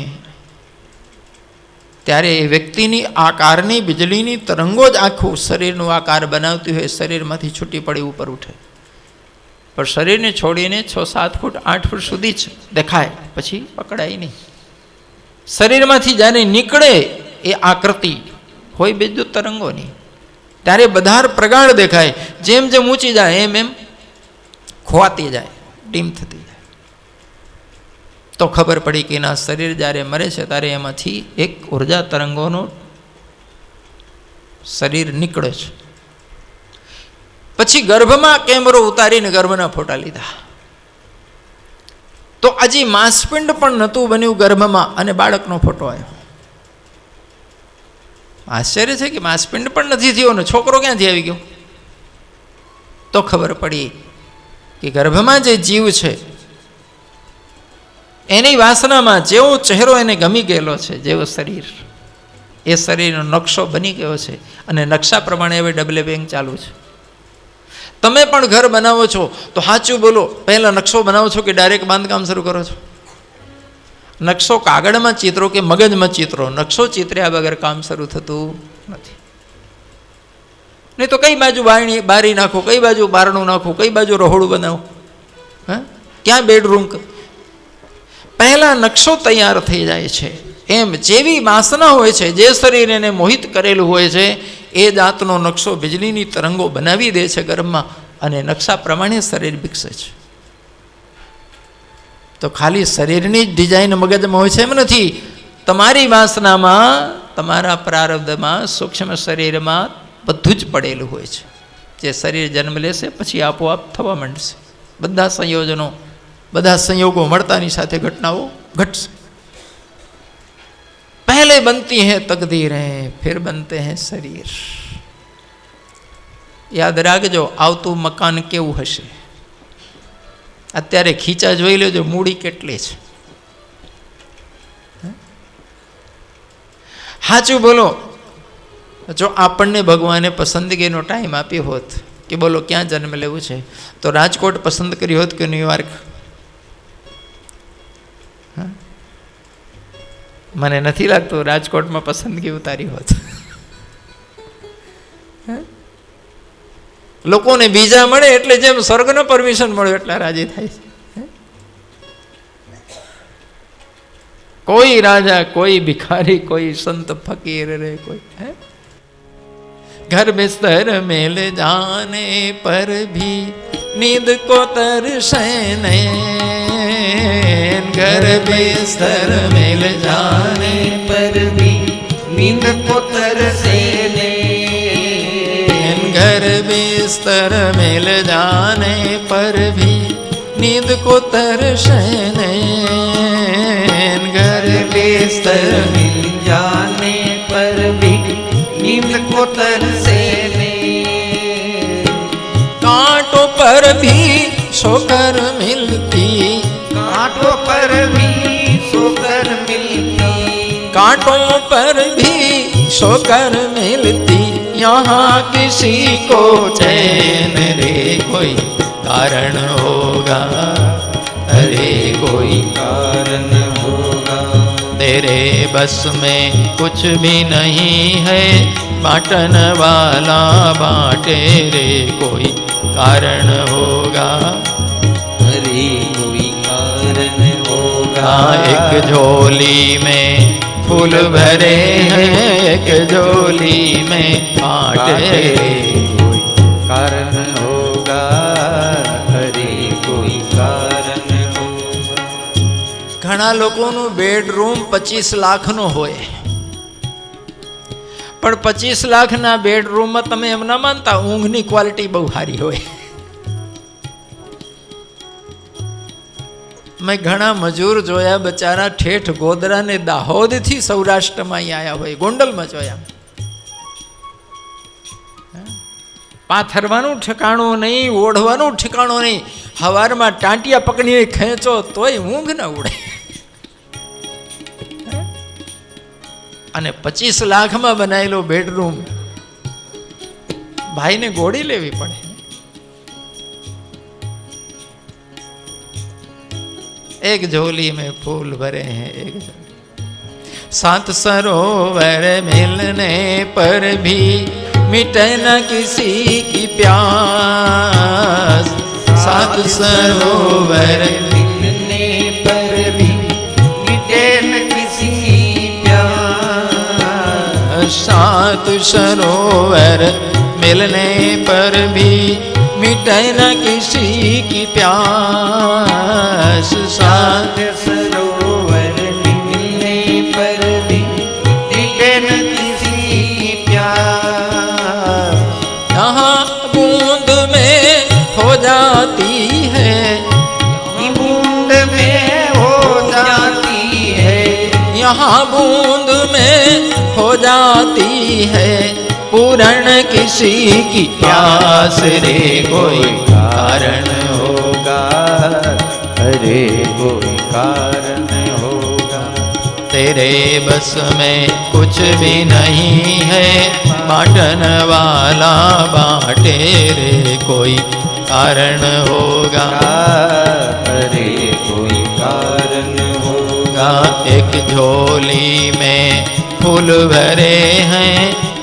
ત્યારે એ વ્યક્તિની આકારની વીજળીની તરંગો જ આખું શરીરનું આકાર બનાવતી હોય, શરીરમાંથી છૂટી પડી ઉપર ઉઠે. પણ શરીરને છોડીને 6-7 ફૂટ 8 ફૂટ સુધી જ દેખાય, પછી પકડાય નહીં. શરીરમાંથી જ્યારે નીકળે એ આકૃતિ હોય વિદ્યુત તરંગોની, ત્યારે બધા પ્રગાઢ દેખાય. જેમ જેમ ઊંચી જાય એમ એમ ખોવાતી જાય, ડીમ થતી જાય. તો ખબર પડી કે એના શરીર જ્યારે મરે છે ત્યારે એમાંથી એક ઉર્જા તરંગોનું શરીર નીકળે છે. પછી ગર્ભમાં કેમેરો ઉતારીને ગર્ભના ફોટા લીધા. તો હજી માંસપિંડ પણ નહોતું બન્યું ગર્ભમાં અને બાળકનો ફોટો આવ્યો. આશ્ચર્ય છે કે માંસપિંડ પણ નથી થયો ને છોકરો ક્યાંથી આવી ગયો? તો ખબર પડી કે ગર્ભમાં જે જીવ છે એની વાસનામાં જેવો ચહેરો એને ગમી ગયેલો છે, જેવો શરીર, એ શરીરનો નકશો બની ગયો છે અને નકશા પ્રમાણે હવે ડેવલપિંગ ચાલુ છે. તમે પણ ઘર બનાવો છો તો સાચું બોલો, પહેલા નકશો બનાવો છો કે ડાયરેક્ટ બાંધકામ શરૂ કરો છો? નકશો કાગળમાં ચિત્રો કે મગજમાં ચિત્રો? નકશો ચિત્ર્યા વગર કામ શરૂ થતું નથી. નહીં તો કઈ બાજુ બારી નાખો, કઈ બાજુ બારણું નાખો, કઈ બાજુ રહોડું બનાવો, હા, ક્યાં બેડરૂમ? પહેલા નકશો તૈયાર થઈ જાય છે. એમ જેવી વાસના હોય છે, જે શરીર એને મોહિત કરેલું હોય છે, એ જાતનો નકશો વીજળીની તરંગો બનાવી દે છે ગર્ભમાં અને નકશા પ્રમાણે શરીર વિકસે છે. તો ખાલી શરીરની જ ડિઝાઇન મગજમાં હોય છે એમ નથી. તમારી વાસનામાં, તમારા પ્રારબ્ધમાં, સૂક્ષ્મ શરીરમાં બધું જ પડેલું હોય છે. જે શરીર જન્મ લેશે પછી આપોઆપ થવા માંડશે. બધા સંયોજનો, બધા સંયોગો મળતાની સાથે ઘટનાઓ ઘટશે. पहले बनती है तकदीरें, फिर बनते हैं शरीर. યાદ રાખજો, આવતું મકાન કેવું હશે. અત્યારે ખીચા જોઈ લેજો, મૂડી કેટલી છે. સાચું બોલો, જો આપણને ભગવાને પસંદગીનો ટાઈમ આપ્યો હોત કે બોલો ક્યાં જન્મ લેવું છે, તો રાજકોટ પસંદ કર્યું હોત કે ન્યુયોર્ક? મને નથી લાગતું રાજકોટમાં પસંદગી ઉતારી હોત. લોકોને બીજા મળે એટલે જેમ સ્વર્ગનો પરમિશન મળ્યો એટલા રાજી થાય છે. કોઈ રાજા, કોઈ ભિખારી, કોઈ સંત ફકીર રે કોઈ घर बिस्तर में ले जाने पर भी नींद को तरसे नैन. घर बिस्तर में ले जाने पर भी नींद को तरसे नैन. घर बिस्तर में ले जाने पर भी नींद को तरसे नैन. घर बिस्तर मिल जाने पर भी नींद को तरसे नैन. कांटों पर भी सोकर मिलती, कांटों पर भी सोकर मिलती, कांटों पर भी सोकर मिलती. यहाँ किसी को चैन रे कोई कारण होगा, अरे कोई कारण होगा. तेरे बस में कुछ भी नहीं है, बांटन वाला बांटे रे कोई कारण होगा, अरे कोई कारण होगा. एक झोली में फूल भरे हैं, एक झोली में बांटे कोई कारण होगा, अरे कोई कारण होगा. ઘણા લોકોનું બેડરૂમ 25 લાખનો હોય, પણ 25 લાખના બેડરૂમમાં તમે એમ ના માનતા ઊંઘની ક્વોલિટી બહુ સારી હોય. મેં ઘણા મજૂર જોયા, બચારા ઠેઠ ગોધરા ને દાહોદથી સૌરાષ્ટ્રમાં અહીં આવ્યા હોય, ગોંડલમાં જોયા. પાથરવાનું ઠેકાણું નહીં, ઓઢવાનું ઠેકાણું નહીં. હવારમાં ટાંટિયા પકડીને ખેંચો તોય ઊંઘ ન ઉડે. અને 25 લાખમાં બનાવેલો બેડરૂમ, ભાઈને ગોળી લેવી પડે. एक झोली में फूल भरे हैं, एक सात सरोवर मिलने पर भी मिटे न किसी की प्यास. सात सरोवर मिलने पर भी मिटे न किसी प्यास. सात सरोवर मिलने पर भी मिटे न किसी की प्यास साध सरोवर मिलने पर भी मिटे न किसी की प्यास। यहाँ बूंद में हो जाती है, बूंद में हो जाती है, यहाँ बूंद में हो जाती है पूर्ण किसी की प्यास रे। कोई कारण होगा, अरे कोई कारण होगा। तेरे बस में कुछ भी नहीं है, बांटन वाला बांटे रे। कोई कारण होगा, अरे कोई कारण होगा। एक झोली में फूल भरे हैं,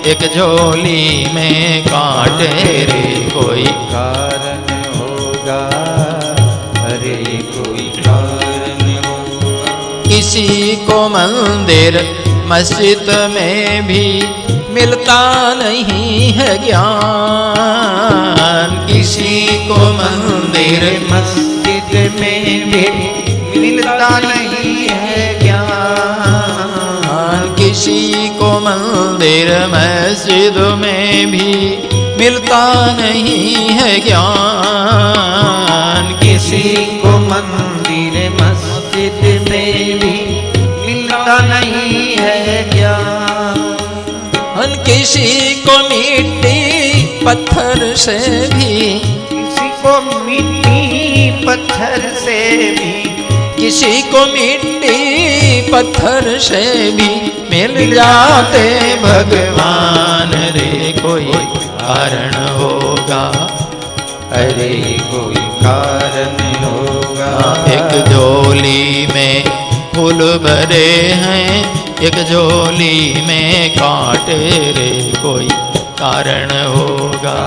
एक झोली में कांटे रे। कोई कारण होगा, अरे कोई कारण होगा। किसी को मंदिर मस्जिद में भी मिलता नहीं है ज्ञान। किसी को मंदिर मस्जिद में भी मिलता नहीं है ज्ञान। किसी को मंदिर मस्जिद में भी मिलता नहीं है ज्ञान। किसी को मंदिर मस्जिद में भी मिलता नहीं है ज्ञान। किसी को मिट्टी पत्थर से भी, किसी को मिट्टी पत्थर से भी, किसी को मिट्टी पत्थर से भी मिल जाते भगवान रे। कोई कारण होगा, अरे कोई कारण होगा। एक झोली में फूल भरे हैं, एक झोली में कांटे रे। कोई कारण होगा,